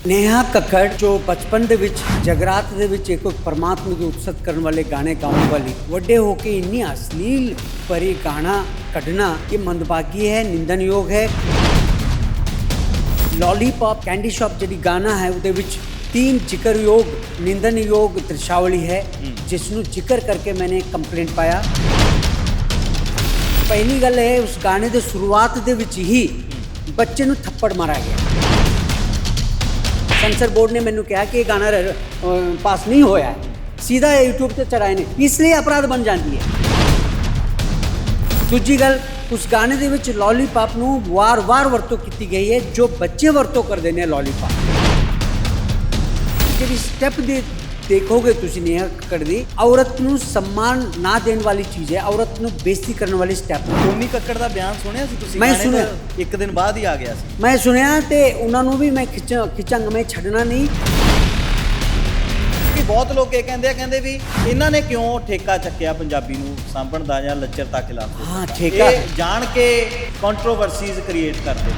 नेहा कक्कड़ जो बचपन ਦੇ ਵਿੱਚ ਜਗਰਾਤ ਦੇ ਵਿੱਚ ਇੱਕ ਪਰਮਾਤਮਾ ਦੀ ਉਤਸਤ ਕਰਨ ਵਾਲੇ ਗਾਣੇ ਗਾਉਣ ਵਾਲੀ ਵੱਡੇ ਹੋ ਕੇ ਇੰਨੀ ਅਸ਼ਲੀਲ ਭਰੀ ਗਾਣਾ ਕੱਢਣਾ ਇਹ ਮੰਦਭਾਗੀ ਹੈ ਨਿੰਦਨਯੋਗ ਹੈ। लॉलीपॉप कैंडी शॉप जी गाना है उसदे विच 3 जिक्रयोग निंदनयोग दृश्यावली है जिसनों जिक्र करके मैंने कंप्लेंट पाया। पहली गल है उस गाने के शुरुआत दे विच ही बच्चे नूं थप्पड़ मारा गया। सेंसर बोर्ड ने मैनू कहा कि गाना पास नहीं होया है, सीधा यूट्यूब से चढ़ाए ने, इसलिए अपराध बन जाती है। दूजी गल उस गाने ਦੇ ਵਿੱਚ लॉलीपॉप ਨੂੰ ਵਾਰ-ਵਾਰ ਵਰਤੋਂ ਕੀਤੀ ਗਈ ਹੈ ਜੋ ਬੱਚੇ ਵਰਤੋਂ ਕਰਦੇ ਨੇ लॉलीपॉप। ਜਿਹੜੀ ਸਟੈਪ ਦੇ ਦੇਖੋਗੇ ਤੁਸੀਂ ਨੇਹਾ ਕੱਕੜ ਦੀ ਔਰਤ ਨੂੰ सम्मान ਨਾ ਦੇਣ ਵਾਲੀ ਚੀਜ਼ ਹੈ, ਔਰਤ ਨੂੰ ਬੇਇੱਜ਼ਤੀ ਕਰਨ ਵਾਲੀ ਸਟੈਪ। ਟੋਨੀ ਕੱਕੜ ਦਾ ਬਿਆਨ ਸੁਣਿਆ ਸੀ ਤੁਸੀਂ? ਮੈਂ ਸੁਣਿਆ, ਇੱਕ ਦਿਨ ਬਾਅਦ ਹੀ ਆ ਗਿਆ ਸੀ। ਮੈਂ ਸੁਣਿਆ ਤੇ ਉਹਨਾਂ ਨੂੰ ਵੀ ਮੈਂ ਖਿੱਚਾਂਗਾ, ਮੈਂ ਛੱਡਣਾ ਨਹੀਂ। ਬਹੁਤ ਲੋਕ ਇਹ ਕਹਿੰਦੇ ਵੀ ਇਹਨਾਂ ਨੇ ਕਿਉਂ ਠੇਕਾ ਚੱਕਿਆ ਪੰਜਾਬੀ ਨੂੰ ਸਾਂਭਣ ਦਾ ਜਾਂ ਲੱਚਰਤਾ ਖਿਲਾਫ। ਹਾਂ ਠੇਕਾ ਜਾਣ ਕੇ ਕੰਟਰੋਵਰਸੀਜ਼ ਕ੍ਰੀਏਟ ਕਰਦੇ।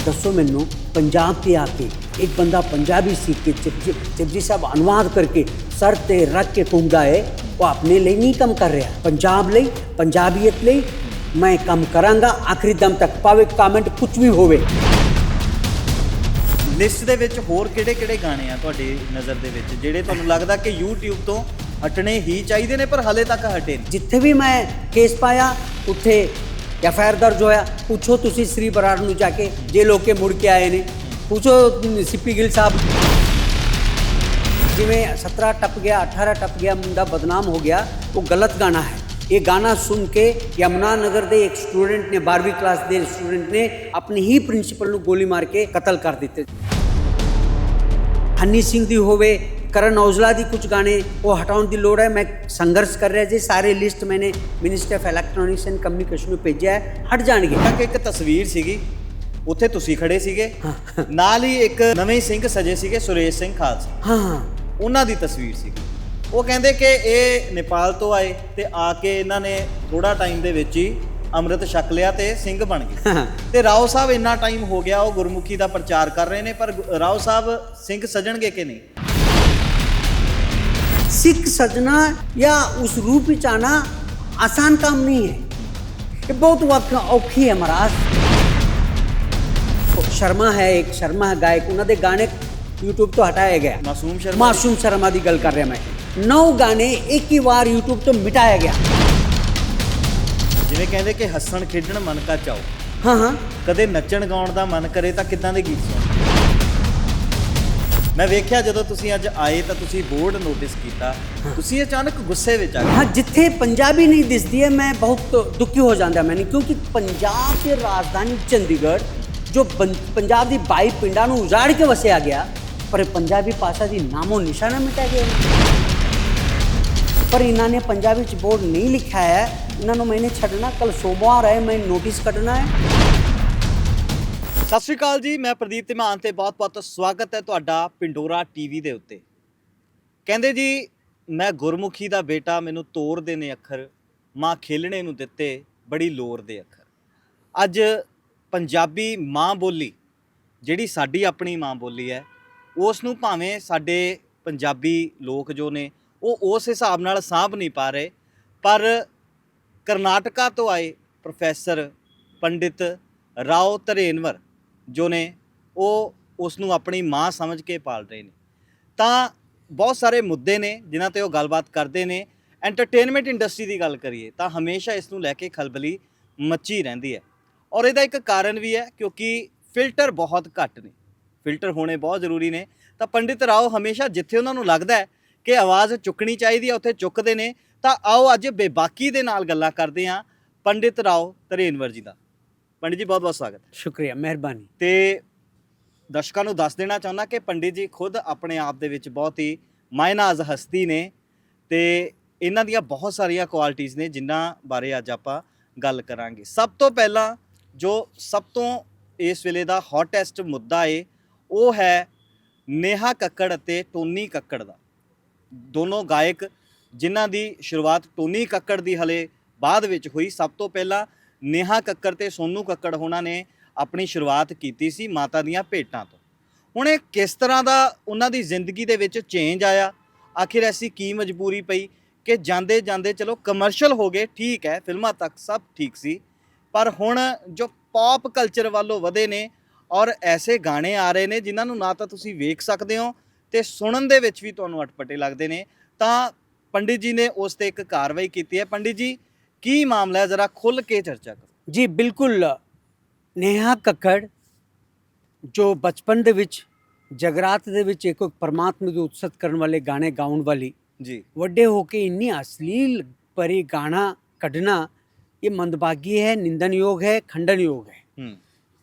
ਦੱਸੋ ਮੈਨੂੰ ਪੰਜਾਬ ਤੇ ਆ ਕੇ ਇੱਕ ਬੰਦਾ ਪੰਜਾਬੀ सीख के चिपजी साहब अनुवाद करके सर ते रख के घूमदा है, वो अपने लिए नहीं कम कर रहा, पंजाब ਲਈ पंजाबियत ਲਈ मैं कम करांगा आखिरी दम तक, भावे कमेंट कुछ भी होवे। ਲਿਸਟ ਦੇ ਵਿੱਚ ਹੋਰ ਕਿਹੜੇ ਗਾਣੇ ਆ ਤੁਹਾਡੀ ਨਜ਼ਰ ਦੇ ਵਿੱਚ ਜਿਹੜੇ ਤੁਹਾਨੂੰ ਲੱਗਦਾ ਕਿ YouTube ਤੋਂ ਹਟਣੇ ਹੀ ਚਾਹੀਦੇ ਨੇ ਪਰ ਹਲੇ ਤੱਕ ਹਟੇ ਨਹੀਂ? ਜਿੱਥੇ ਵੀ ਮੈਂ ਕੇਸ ਪਾਇਆ ਉੱਥੇ ਐਫਆਈਆਰ ਦਰਜ ਹੋਇਆ। ਪੁੱਛੋ ਤੁਸੀਂ ਸ੍ਰੀ ਬਰਾੜ ਨੂੰ ਜਾ ਕੇ ਜੇ ਲੋਕ ਕੇ ਮੁੜ ਕੇ ਆਏ ਨੇ, ਪੁੱਛੋ ਸਿੱਪੀ ਗਿੱਲ ਸਾਹਿਬ। ਜਿਵੇਂ 17 ਟੱਪ ਗਿਆ 18 ਟੱਪ ਗਿਆ ਮੁੰਡਾ ਬਦਨਾਮ ਹੋ ਗਿਆ, ਉਹ ਗਲਤ ਗਾਣਾ ਹੈ। ये गाना सुन के यमुनानगर के एक स्टूडेंट ने 12वीं क्लास के स्टूडेंट ने अपने ही प्रिंसीपल को गोली मार के कत्ल कर दिते। हनी सिंह दी होवे करण औजला दी कुछ गाने वो हटाने की लोड़ है। मैं संघर्ष कर रहा जी, सारे लिस्ट मैंने minister of electronics and communication में भेजा है, हट जाएंगे। एक तस्वीर सीगी ਉੱਥੇ ਤੁਸੀਂ ਖੜੇ ਸੀਗੇ, ਨਾਲ ਹੀ ਇੱਕ ਨਵੇਂ ਸਿੰਘ ਸਜੇ ਸੀਗੇ ਸੁਰੇਸ਼ ਸਿੰਘ ਖਾਲਸਾ। ਹਾਂ ਉਹਨਾਂ ਦੀ ਤਸਵੀਰ ਸੀਗੀ। ਉਹ ਕਹਿੰਦੇ ਕਿ ਇਹ ਨੇਪਾਲ ਤੋਂ ਆਏ ਤੇ ਆ ਕੇ ਇਹਨਾਂ ਨੇ ਥੋੜਾ ਟਾਈਮ ਦੇ ਵਿੱਚ ਹੀ ਅੰਮ੍ਰਿਤ ਛਕ ਲਿਆ ਤੇ ਸਿੰਘ ਬਣ ਗਏ। ਤੇ ਰਾਓ ਸਾਹਿਬ ਇੰਨਾ ਟਾਈਮ ਹੋ ਗਿਆ ਉਹ ਗੁਰਮੁਖੀ ਦਾ ਪ੍ਰਚਾਰ ਕਰ ਰਹੇ ਨੇ, ਪਰ ਰਾਓ ਸਾਹਿਬ ਸਿੰਘ ਸਜਣਗੇ ਕਿ ਨਹੀਂ? सिख सजना या उस रूप में आना आसान काम नहीं है, ये बहुत वक्त औखी है महाराज। शर्मा है एक शर्मा है गायक, उन्होंने गाने यूट्यूब तो हटाया गया। मासूम शर्मा की गल कर रहा मैं। 9 गाने एक ही बार यूट्यूब तो मिटाया गया। ਜਿਵੇਂ ਕਹਿੰਦੇ ਕਿ ਹੱਸਣ ਖੇਡਣ ਮਨ ਕਾ ਚਾਓ। ਹਾਂ ਕਦੇ ਨੱਚਣ ਗਾਉਣ ਦਾ ਮਨ ਕਰੇ ਤਾਂ ਕਿੱਦਾਂ ਦੇ ਗੀਤ ਸੁਣ। ਮੈਂ ਵੇਖਿਆ ਜਦੋਂ ਤੁਸੀਂ ਅੱਜ ਆਏ ਤਾਂ ਤੁਸੀਂ ਬੋਰਡ ਨੋਟਿਸ ਕੀਤਾ, ਤੁਸੀਂ ਅਚਾਨਕ ਗੁੱਸੇ ਵਿੱਚ ਆ ਗਏ। हाँ जिथे पंजाबी नहीं दिसती है मैं बहुत दुखी हो जाता मैंने, क्योंकि पंजाब की राजधानी चंडीगढ़ जो पंजाब की 22 पिंडा नूं उजाड़ के वसिया गया, पर पंजाबी भाषा की नामो निशाना मिटा गया। पर इन्होंने पंजाबी च बोर्ड नहीं लिखा है, इन्होंने मैंने छड़ना। कल सोमवार है, मैं नोटिस कटना है। ਸਤਿ ਸ਼੍ਰੀ ਅਕਾਲ ਜੀ, ਮੈਂ ਪ੍ਰਦੀਪ ਧੀਮਾਨ ਤੇ ਬਹੁਤ-ਬਹੁਤ ਸਵਾਗਤ ਹੈ ਤੁਹਾਡਾ ਪਿੰਡੋਰਾ ਟੀਵੀ ਦੇ ਉੱਤੇ। ਕਹਿੰਦੇ ਜੀ ਮੈਂ ਗੁਰਮੁਖੀ ਦਾ ਬੇਟਾ, ਮੈਨੂੰ ਤੋਰ ਦੇ ਨੇ ਅੱਖਰ, ਮਾਂ ਖੇਲਣੇ ਨੂੰ ਦਿੱਤੇ ਬੜੀ ਲੋਰ ਦੇ ਅੱਖਰ। ਅੱਜ ਪੰਜਾਬੀ ਮਾਂ ਬੋਲੀ ਜਿਹੜੀ ਸਾਡੀ ਆਪਣੀ ਮਾਂ ਬੋਲੀ ਹੈ, ਉਸ ਨੂੰ ਭਾਵੇਂ ਸਾਡੇ ਪੰਜਾਬੀ ਲੋਕ ਜੋ ਨੇ ਉਹ ਉਸ ਹਿਸਾਬ ਨਾਲ ਸਾਂਭ ਨਹੀਂ ਪਾ ਰਹੇ, ਪਰ ਕਰਨਾਟਕਾ ਤੋਂ ਆਏ ਪ੍ਰੋਫੈਸਰ ਪੰਡਿਤ ਰਾਓ ਧਰੇਨਵਰ ਜੋ ਨੇ ਉਹ ਉਸ ਨੂੰ ਆਪਣੀ ਮਾਂ ਸਮਝ ਕੇ ਪਾਲ ਰਹੇ ਨੇ। ਤਾਂ ਬਹੁਤ ਸਾਰੇ ਮੁੱਦੇ ਨੇ ਜਿਨ੍ਹਾਂ ਤੇ ਉਹ ਗੱਲਬਾਤ ਕਰਦੇ ਨੇ। ਐਂਟਰਟੇਨਮੈਂਟ ਇੰਡਸਟਰੀ ਦੀ ਗੱਲ ਕਰੀਏ ਤਾਂ ਹਮੇਸ਼ਾ ਇਸ ਨੂੰ ਲੈ ਕੇ ਖਲਬਲੀ ਮੱਚੀ ਰਹਿੰਦੀ ਹੈ, ਔਰ ਇਹਦਾ ਇੱਕ ਕਾਰਨ ਵੀ ਹੈ ਕਿਉਂਕਿ ਫਿਲਟਰ ਬਹੁਤ ਘੱਟ ਨੇ। ਫਿਲਟਰ ਹੋਣੇ ਬਹੁਤ ਜ਼ਰੂਰੀ ਨੇ। ਤਾਂ ਪੰਡਿਤ ਰਾਓ ਹਮੇਸ਼ਾ ਜਿੱਥੇ ਉਹਨਾਂ ਨੂੰ ਲੱਗਦਾ ਹੈ ਕਿ ਆਵਾਜ਼ ਚੁੱਕਣੀ ਚਾਹੀਦੀ ਹੈ ਉੱਥੇ ਚੁੱਕਦੇ ਨੇ। ਤਾਂ ਆਓ ਅੱਜ ਬੇਬਾਕੀ ਦੇ ਨਾਲ ਗੱਲਾਂ ਕਰਦੇ ਹਾਂ ਪੰਡਿਤ ਰਾਓ ਧਰੇਨਵਰ ਜੀ ਦਾ। पंडित जी बहुत बहुत स्वागत। शुक्रिया, मेहरबानी। तो दर्शकों को दस देना चाहना कि पंडित जी खुद अपने आप दे विच बहुत ही मायनाज हस्ती ने, तो इन्हां दियां बहुत सारिया क्वालिटीज़ ने जिन्हां बारे अज आपां गल करांगे। सब तो पहला जो सब तो इस वेले दा हॉटेस्ट मुद्दा है वो है नेहा कक्कड़ अते टोनी कक्कड़ दा। दोनों गायक जिन्हां दी शुरुआत टोनी कक्कड़ दी हले बाद विच हुई। सब तो पहला नेहा कक्कड़ ते सोनू कक्कड़ होना ने ਆਪਣੀ ਸ਼ੁਰੂਆਤ ਕੀਤੀ ਸੀ ਮਾਤਾ ਦੀਆਂ ਭੇਟਾਂ ਤੋਂ। ਹੁਣ ਇਹ ਕਿਸ ਤਰ੍ਹਾਂ ਦਾ ਉਹਨਾਂ ਦੀ ਜ਼ਿੰਦਗੀ ਦੇ ਵਿੱਚ ਚੇਂਜ ਆਇਆ, ਆਖਿਰ ਐਸੀ ਕੀ ਮਜਬੂਰੀ ਪਈ ਕਿ ਜਾਂਦੇ ਜਾਂਦੇ ਚਲੋ ਕਮਰਸ਼ੀਅਲ ਹੋ ਗਏ, ਠੀਕ ਹੈ, ਫਿਲਮਾਂ ਤੱਕ ਸਭ ਠੀਕ ਸੀ, ਪਰ ਹੁਣ ਜੋ ਪੌਪ ਕਲਚਰ ਵੱਲੋਂ ਵਧੇ ਨੇ ਔਰ ਐਸੇ ਗਾਣੇ ਆ ਰਹੇ ਨੇ ਜਿਨ੍ਹਾਂ ਨੂੰ ਨਾ ਤਾਂ ਤੁਸੀਂ ਵੇਖ ਸਕਦੇ ਹੋ ਤੇ ਸੁਣਨ ਦੇ ਵਿੱਚ ਵੀ ਤੁਹਾਨੂੰ ਅਟਪਟੇ ਲੱਗਦੇ ਨੇ, ਤਾਂ ਪੰਡਿਤ ਜੀ ਨੇ ਉਸ ਤੇ ਇੱਕ ਕਾਰਵਾਈ ਕੀਤੀ ਹੈ। ਪੰਡਿਤ ਜੀ, ਕੀ ਮਾਮਲਾ ਹੈ, ਜ਼ਰਾ ਖੁੱਲ੍ਹ ਕੇ ਚਰਚਾ ਕਰੋ। ਜੀ ਬਿਲਕੁਲ, ਨੇਹਾ ਕੱਕੜ ਜੋ ਬਚਪਨ ਦੇ ਵਿੱਚ ਜਗਰਾਤ ਦੇ ਵਿੱਚ ਇੱਕ ਪਰਮਾਤਮਾ ਦੀ ਉਤਸਤ ਕਰਨ ਵਾਲੇ ਗਾਣੇ ਗਾਉਣ ਵਾਲੀ, ਜੀ ਵੱਡੇ ਹੋ ਕੇ ਇੰਨੀ ਅਸ਼ਲੀਲ ਭਰੇ ਗਾਣਾ ਕੱਢਣਾ, ਇਹ ਮੰਦਭਾਗੀ ਹੈ, ਨਿੰਦਨਯੋਗ ਹੈ, ਖੰਡਨਯੋਗ ਹੈ।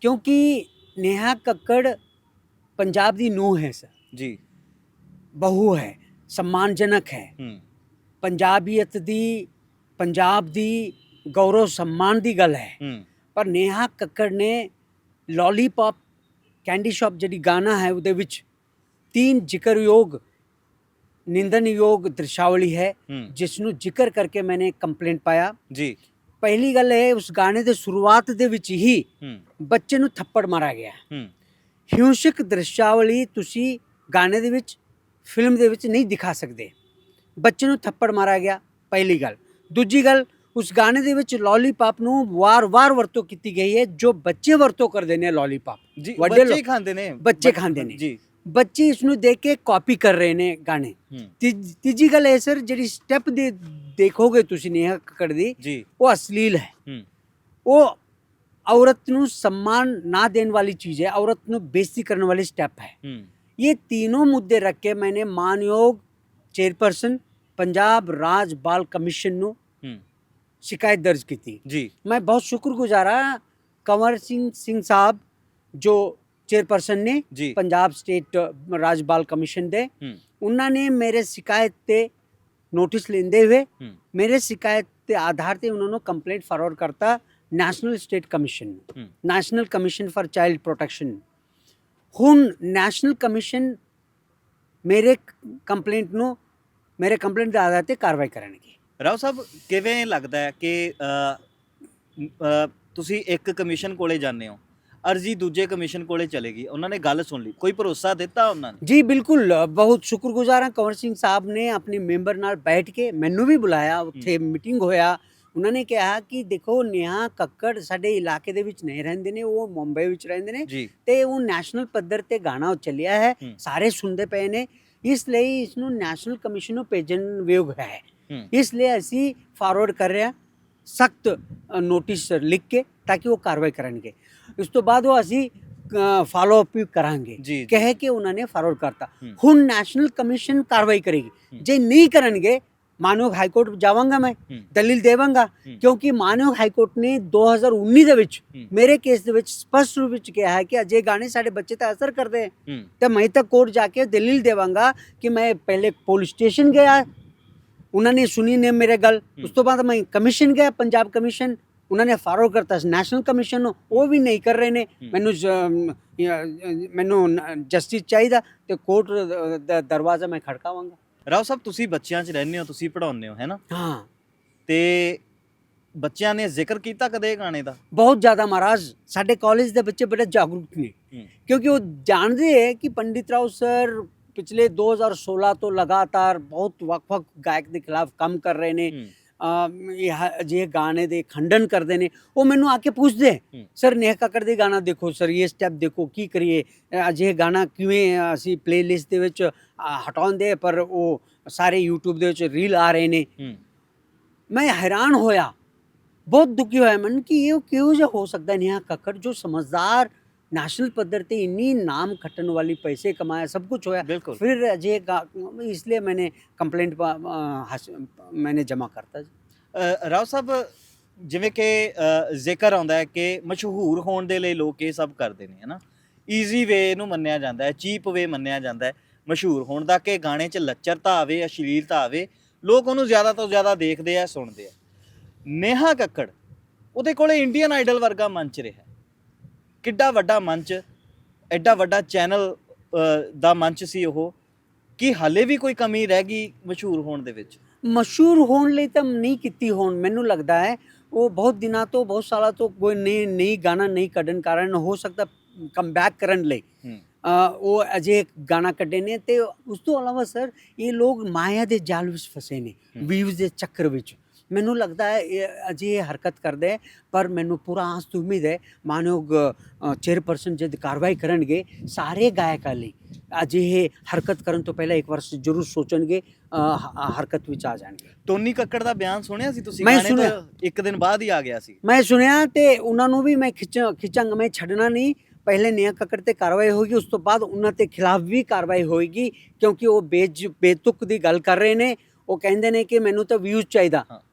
ਕਿਉਂਕਿ ਨੇਹਾ ਕੱਕੜ ਪੰਜਾਬ ਦੀ ਨੂੰਹ ਹੈ ਸਰ, ਜੀ ਬਹੂ ਹੈ, सम्मानजनक है। पंजाबीयत दी, पंजाब दी गौरव सम्मान दी गल है। पर नेहा कक्कड़ ने लॉलीपॉप कैंडी शॉप जी गाना है उहदे विच 3 जिक्रयोग निंदनयोग दृश्यावली है जिसनों जिक्र करके मैंने कंप्लेंट पाया जी। पहली गल है, उस गाने दे शुरुआत दे विच ही बच्चे नूं थप्पड़ मारा गया। हिंसक दृश्यावली तुसी गाने दे विच फिल्म दे विच नहीं दिखा सकते। बच्चे नूं थप्पड़ मारा गया, पहली गल। दूजी गल, उस गाने दे विच लॉलीपॉप नूं वार-वार वरतों कीती गई है जो बच्चे वरतों करदे ने लॉलीपॉप जी, बच्चे खांदे ने, बच्चे खांदे ने जी। बच्चे इसनूं देख के कॉपी कर रहे ने गाने। तीजी गल है सर, जिहड़ी स्टेप दे देखोगे तुसीं नेहा कक्कड़ दी जी, वो अश्लील है। वो औरत नूं सम्मान ना देने वाली चीज़ है, औरत नूं बेइज्जती करने वाली स्टेप है। ये तीनों मुद्दे रख के मैंने मानयोग चेयरपर्सन पंजाब राज बाल कमीशन नूं शिकायत दर्ज की थी जी। मैं बहुत शुक्रगुजार हाँ कंवर सिंह साहब जो चेयरपर्सन ने जी, पंजाब स्टेट राज बाल कमीशन दे, उन्होंने मेरे शिकायत ते नोटिस लेंदे हुए मेरे शिकायत के आधार पे उन्होंने कंप्लेंट फॉरवर्ड करता national state commission, national commission for child protection. हुण नेशनल कमीशन मेरे कंप्लेंट ਨੂੰ ਮੇਰੇ ਕੰਪਲੇਂਟ ਦੇ ਆਧਾਰ ਤੇ ਕਾਰਵਾਈ ਕਰਨਗੇ। ਰਾਓ ਸਾਹਿਬ, ਕਿਵੇਂ ਲੱਗਦਾ ਹੈ ਕਿ ਤੁਸੀਂ ਇੱਕ ਕਮਿਸ਼ਨ ਕੋਲੇ ਜਾਂਦੇ ਹੋ, ਅਰਜੀ ਦੂਜੇ ਕਮਿਸ਼ਨ ਕੋਲੇ ਚਲੇਗੀ, ਉਹਨਾਂ ਨੇ ਗੱਲ ਸੁਣ ਲਈ, ਕੋਈ ਭਰੋਸਾ ਦਿੱਤਾ ਉਹਨਾਂ ਨੇ? ਜੀ ਬਿਲਕੁਲ, ਬਹੁਤ ਸ਼ੁਕਰਗੁਜ਼ਾਰ ਹਾਂ। ਕੰਵਰ ਸਿੰਘ ਸਾਹਿਬ ਨੇ ਆਪਣੇ ਮੈਂਬਰ ਨਾਲ ਬੈਠ ਕੇ ਮੈਨੂੰ ਵੀ ਬੁਲਾਇਆ, ਉੱਥੇ ਮੀਟਿੰਗ ਹੋਇਆ। ਉਹਨਾਂ ਨੇ ਕਿਹਾ ਕਿ ਦੇਖੋ ਨੇਹਾ ਕੱਕੜ ਸਾਡੇ ਇਲਾਕੇ ਦੇ ਵਿੱਚ ਨਹੀਂ ਰਹਿੰਦੇ ਨੇ, ਉਹ ਮੁੰਬਈ ਵਿੱਚ ਰਹਿੰਦੇ ਨੇ ਤੇ ਉਹ ਨੈਸ਼ਨਲ ਪੱਧਰ ਤੇ ਗਾਣਾ ਚੱਲਿਆ ਹੈ, ਸਾਰੇ ਸੁਣਦੇ ਪਏ ਨੇ, ਇਸ ਲਈ ਇਸ ਨੂੰ ਨੈਸ਼ਨਲ ਕਮਿਸ਼ਨ ਨੂੰ ਭੇਜਣ ਯੋਗ ਹੈ। ਇਸ ਲਈ ਅਸੀਂ ਫਾਰਵਰਡ ਕਰ ਰਹੇ ਹਾਂ ਸਖਤ ਨੋਟਿਸ ਲਿਖ ਕੇ ਤਾਂ ਕਿ ਉਹ ਕਾਰਵਾਈ ਕਰਨਗੇ। ਉਸ ਤੋਂ ਬਾਅਦ ਉਹ ਅਸੀਂ ਫਾਲੋ ਅਪ ਵੀ ਕਰਾਂਗੇ ਕਹਿ ਕੇ ਉਹਨਾਂ ਨੇ ਫਾਰਵਰਡ ਕਰਤਾ। ਹੁਣ ਨੈਸ਼ਨਲ ਕਮਿਸ਼ਨ ਕਾਰਵਾਈ ਕਰੇਗੀ, ਜੇ ਨਹੀਂ ਕਰਨਗੇ ਮਾਨਯੋਗ ਹਾਈਕੋਰਟ ਜਾਵਾਂਗਾ, ਮੈਂ ਦਲੀਲ ਦੇਵਾਂਗਾ, ਕਿਉਂਕਿ ਮਾਨਯੋਗ ਹਾਈਕੋਰਟ ਨੇ 2019 ਦੇ ਵਿੱਚ ਮੇਰੇ ਕੇਸ ਦੇ ਵਿੱਚ ਸਪਸ਼ਟ ਰੂਪ ਵਿੱਚ ਕਿਹਾ ਹੈ ਕਿ ਅਜੇ ਗਾਣੇ ਸਾਡੇ ਬੱਚੇ ਤੇ ਅਸਰ ਕਰਦੇ ਹੈ, ਤਾਂ ਮੈਂ ਤਾਂ ਕੋਰਟ ਜਾ ਕੇ ਦਲੀਲ ਦੇਵਾਂਗਾ ਕਿ ਮੈਂ ਪਹਿਲੇ ਪੁਲਿਸ ਸਟੇਸ਼ਨ ਗਿਆ, ਉਹਨਾਂ ਨੇ ਸੁਣੀ ਨੇ ਮੇਰੇ ਗੱਲ, ਉਸ ਤੋਂ ਬਾਅਦ ਮੈਂ ਕਮਿਸ਼ਨ ਗਿਆ, ਪੰਜਾਬ ਕਮਿਸ਼ਨ, ਉਹਨਾਂ ਨੇ ਫਾਰਵਰਡ ਕਰਤਾ ਨੈਸ਼ਨਲ ਕਮਿਸ਼ਨ ਨੂੰ, ਉਹ ਵੀ ਨਹੀਂ ਕਰ ਰਹੇ ਨੇ। ਮੈਨੂੰ ਜਸਟਿਸ ਚਾਹੀਦਾ ਤੇ ਕੋਰਟ ਦਾ ਦਰਵਾਜ਼ਾ ਮੈਂ ਖੜਕਾਵਾਂਗਾ। ਰਾਓ ਸਾਹਿਬ, ਤੁਸੀਂ ਬੱਚਿਆਂ 'ਚ ਰਹਿੰਦੇ ਹੋ, ਤੁਸੀਂ ਪੜ੍ਹਾਉਂਦੇ ਹੋ, ਹੈ ਨਾ? ਹਾਂ। ਤੇ ਬੱਚਿਆਂ ਨੇ ਜ਼ਿਕਰ ਕੀਤਾ ਕਦੇ ਗਾਣੇ ਦਾ? ਬਹੁਤ ਜ਼ਿਆਦਾ ਮਹਾਰਾਜ, ਸਾਡੇ ਕਾਲਜ ਦੇ ਬੱਚੇ ਬੜੇ ਜਾਗਰੂਕ ਨੇ, ਕਿਉਂਕਿ ਉਹ ਜਾਣਦੇ ਹੈ ਕਿ ਪੰਡਿਤ ਰਾਓ ਸਰ ਪਿਛਲੇ 2016 ਤੋਂ ਲਗਾਤਾਰ ਬਹੁਤ ਵੱਖ-ਵੱਖ ਗਾਇਕ ਦੇ ਖਿਲਾਫ ਕੰਮ ਕਰ ਰਹੇ ਨੇ, ਅਜਿਹੇ ਗਾਣੇ ਦੇ ਖੰਡਨ ਕਰਦੇ ਨੇ। ਉਹ ਮੈਨੂੰ ਆ ਕੇ ਪੁੱਛਦੇ, ਸਰ ਨੇਹਾ ਕੱਕੜ ਦੇ ਗਾਣਾ ਦੇਖੋ ਸਰ, ਇਹ ਸਟੈਪ ਦੇਖੋ, ਕੀ ਕਰੀਏ, ਅਜਿਹੇ ਗਾਣਾ ਕਿਵੇਂ ਅਸੀਂ ਪਲੇਲਿਸਟ ਦੇ ਵਿੱਚ ਹਟਾਉਂਦੇ, ਪਰ ਉਹ ਸਾਰੇ YouTube ਦੇ ਵਿੱਚ ਰੀਲ ਆ ਰਹੇ ਨੇ। ਮੈਂ ਹੈਰਾਨ ਹੋਇਆ, ਬਹੁਤ ਦੁਖੀ ਹੋਇਆ ਮਨ ਕਿ ਇਹ ਕਿਹੋ ਜਿਹਾ ਹੋ ਸਕਦਾ ਨੇਹਾ ਕੱਕੜ ਜੋ ਸਮਝਦਾਰ नेशनल पद्धर पे इन्नी नाम खट्टन वाली, पैसे कमाया, सब कुछ होया, फिर अजय इसलिए मैंने कंप्लेंट मैंने जमा करता। ਰਾਓ ਸਾਹਿਬ, ਜਿਵੇਂ ਕਿ ਜ਼ਿਕਰ ਆਉਂਦਾ ਹੈ ਕਿ ਮਸ਼ਹੂਰ ਹੋਣ ਦੇ ਲਈ ਲੋਕ ਇਹ ਸਭ ਕਰਦੇ ਨੇ, ਹੈ ਨਾ? ਈਜ਼ੀ ਵੇ ਇਹਨੂੰ ਮੰਨਿਆ ਜਾਂਦਾ ਹੈ, ਚੀਪ ਵੇ ਮੰਨਿਆ ਜਾਂਦਾ ਹੈ ਮਸ਼ਹੂਰ ਹੋਣ ਦਾ, ਕਿ ਗਾਣੇ 'ਚ ਲੱਚਰਤਾ ਆਵੇ, ਅਸ਼ਲੀਲਤਾ ਆਵੇ, ਲੋਕ ਉਹਨੂੰ ਜ਼ਿਆਦਾ ਤੋਂ ਜ਼ਿਆਦਾ ਦੇਖਦੇ ਆ, ਸੁਣਦੇ ਆ। ਨੇਹਾ ਕੱਕੜ, ਉਹਦੇ ਕੋਲੇ ਇੰਡੀਅਨ ਆਈਡਲ ਵਰਗਾ ਮੰਚ ਰਿਹਾ, ਕਿੱਡਾ ਵੱਡਾ ਮੰਚ, ਐਡਾ ਵੱਡਾ ਚੈਨਲ ਦਾ ਮੰਚ ਸੀ ਉਹ, ਕਿ ਹਾਲੇ ਵੀ ਕੋਈ ਕਮੀ ਰਹਿ ਗਈ ਮਸ਼ਹੂਰ ਹੋਣ ਦੇ ਵਿੱਚ? ਮਸ਼ਹੂਰ ਹੋਣ ਲਈ ਤਾਂ ਨਹੀਂ ਕੀਤੀ ਹੋਣ, ਮੈਨੂੰ ਲੱਗਦਾ ਹੈ ਉਹ ਬਹੁਤ ਦਿਨਾਂ ਤੋਂ ਬਹੁਤ ਸਾਲਾਂ ਤੋਂ ਕੋਈ ਨਈ ਗਾਣਾ ਨਹੀਂ ਕੱਢਣ ਕਾਰਨ ਹੋ ਸਕਦਾ ਕਮਬੈਕ ਕਰਨ ਲਈ ਉਹ ਅਜੇ ਗਾਣਾ ਕੱਢੇ ਨੇ। ਤੇ ਉਸ ਤੋਂ ਇਲਾਵਾ ਸਰ ਇਹ ਲੋਕ ਮਾਇਆ ਦੇ ਜਾਲ ਵਿੱਚ ਫਸੇ ਨੇ, ਵੀਵਸ ਦੇ ਚੱਕਰ ਵਿੱਚ। ਮੈਨੂੰ ਲੱਗਦਾ ਹੈ ਇਹ ਅਜੇ ਹਰਕਤ ਕਰਦੇ, ਪਰ ਮੈਨੂੰ ਪੂਰਾ ਆਸ ਤੋਂ ਉਮੀਦ ਹੈ ਮਾਨਯੋਗ ਚੇਅਰਪਰਸਨ ਜਦ ਕਾਰਵਾਈ ਕਰਨਗੇ ਸਾਰੇ ਗਾਇਕਾਂ ਲਈ ਅਜਿਹੇ ਹਰਕਤ ਕਰਨ ਤੋਂ ਪਹਿਲਾਂ ਇੱਕ ਵਾਰ ਜ਼ਰੂਰ ਸੋਚਣਗੇ, ਹਰਕਤ ਵਿੱਚ ਆ ਜਾਣਗੇ। ਟੋਨੀ ਕੱਕੜ ਦਾ ਬਿਆਨ ਸੁਣਿਆ ਸੀ ਤੁਸੀਂ? ਮੈਂ ਗਾਣੇ ਸੁਣਿਆ। ਤੋਂ ਇੱਕ ਦਿਨ ਬਾਅਦ ਹੀ ਆ ਗਿਆ ਸੀ। ਮੈਂ ਸੁਣਿਆ ਤੇ ਉਹਨਾਂ ਨੂੰ ਵੀ ਮੈਂ ਖਿੱਚਾਂਗਾ, ਮੈਂ ਛੱਡਣਾ ਨਹੀਂ। ਪਹਿਲੇ ਨੇਹਾ ਕੱਕੜ ਤੇ ਕਾਰਵਾਈ ਹੋਏਗੀ, ਉਸ ਤੋਂ ਬਾਅਦ ਉਹਨਾਂ ਦੇ ਖਿਲਾਫ ਵੀ ਕਾਰਵਾਈ ਹੋਏਗੀ, ਕਿਉਂਕਿ ਉਹ ਬੇਤੁਕ ਦੀ ਗੱਲ ਕਰ ਰਹੇ ਨੇ। ਉਹ ਕਹਿੰਦੇ ਨੇ ਕਿ ਮੈਨੂੰ ਤਾਂ ਵਿਊਜ਼ ਚਾਹੀਦਾ।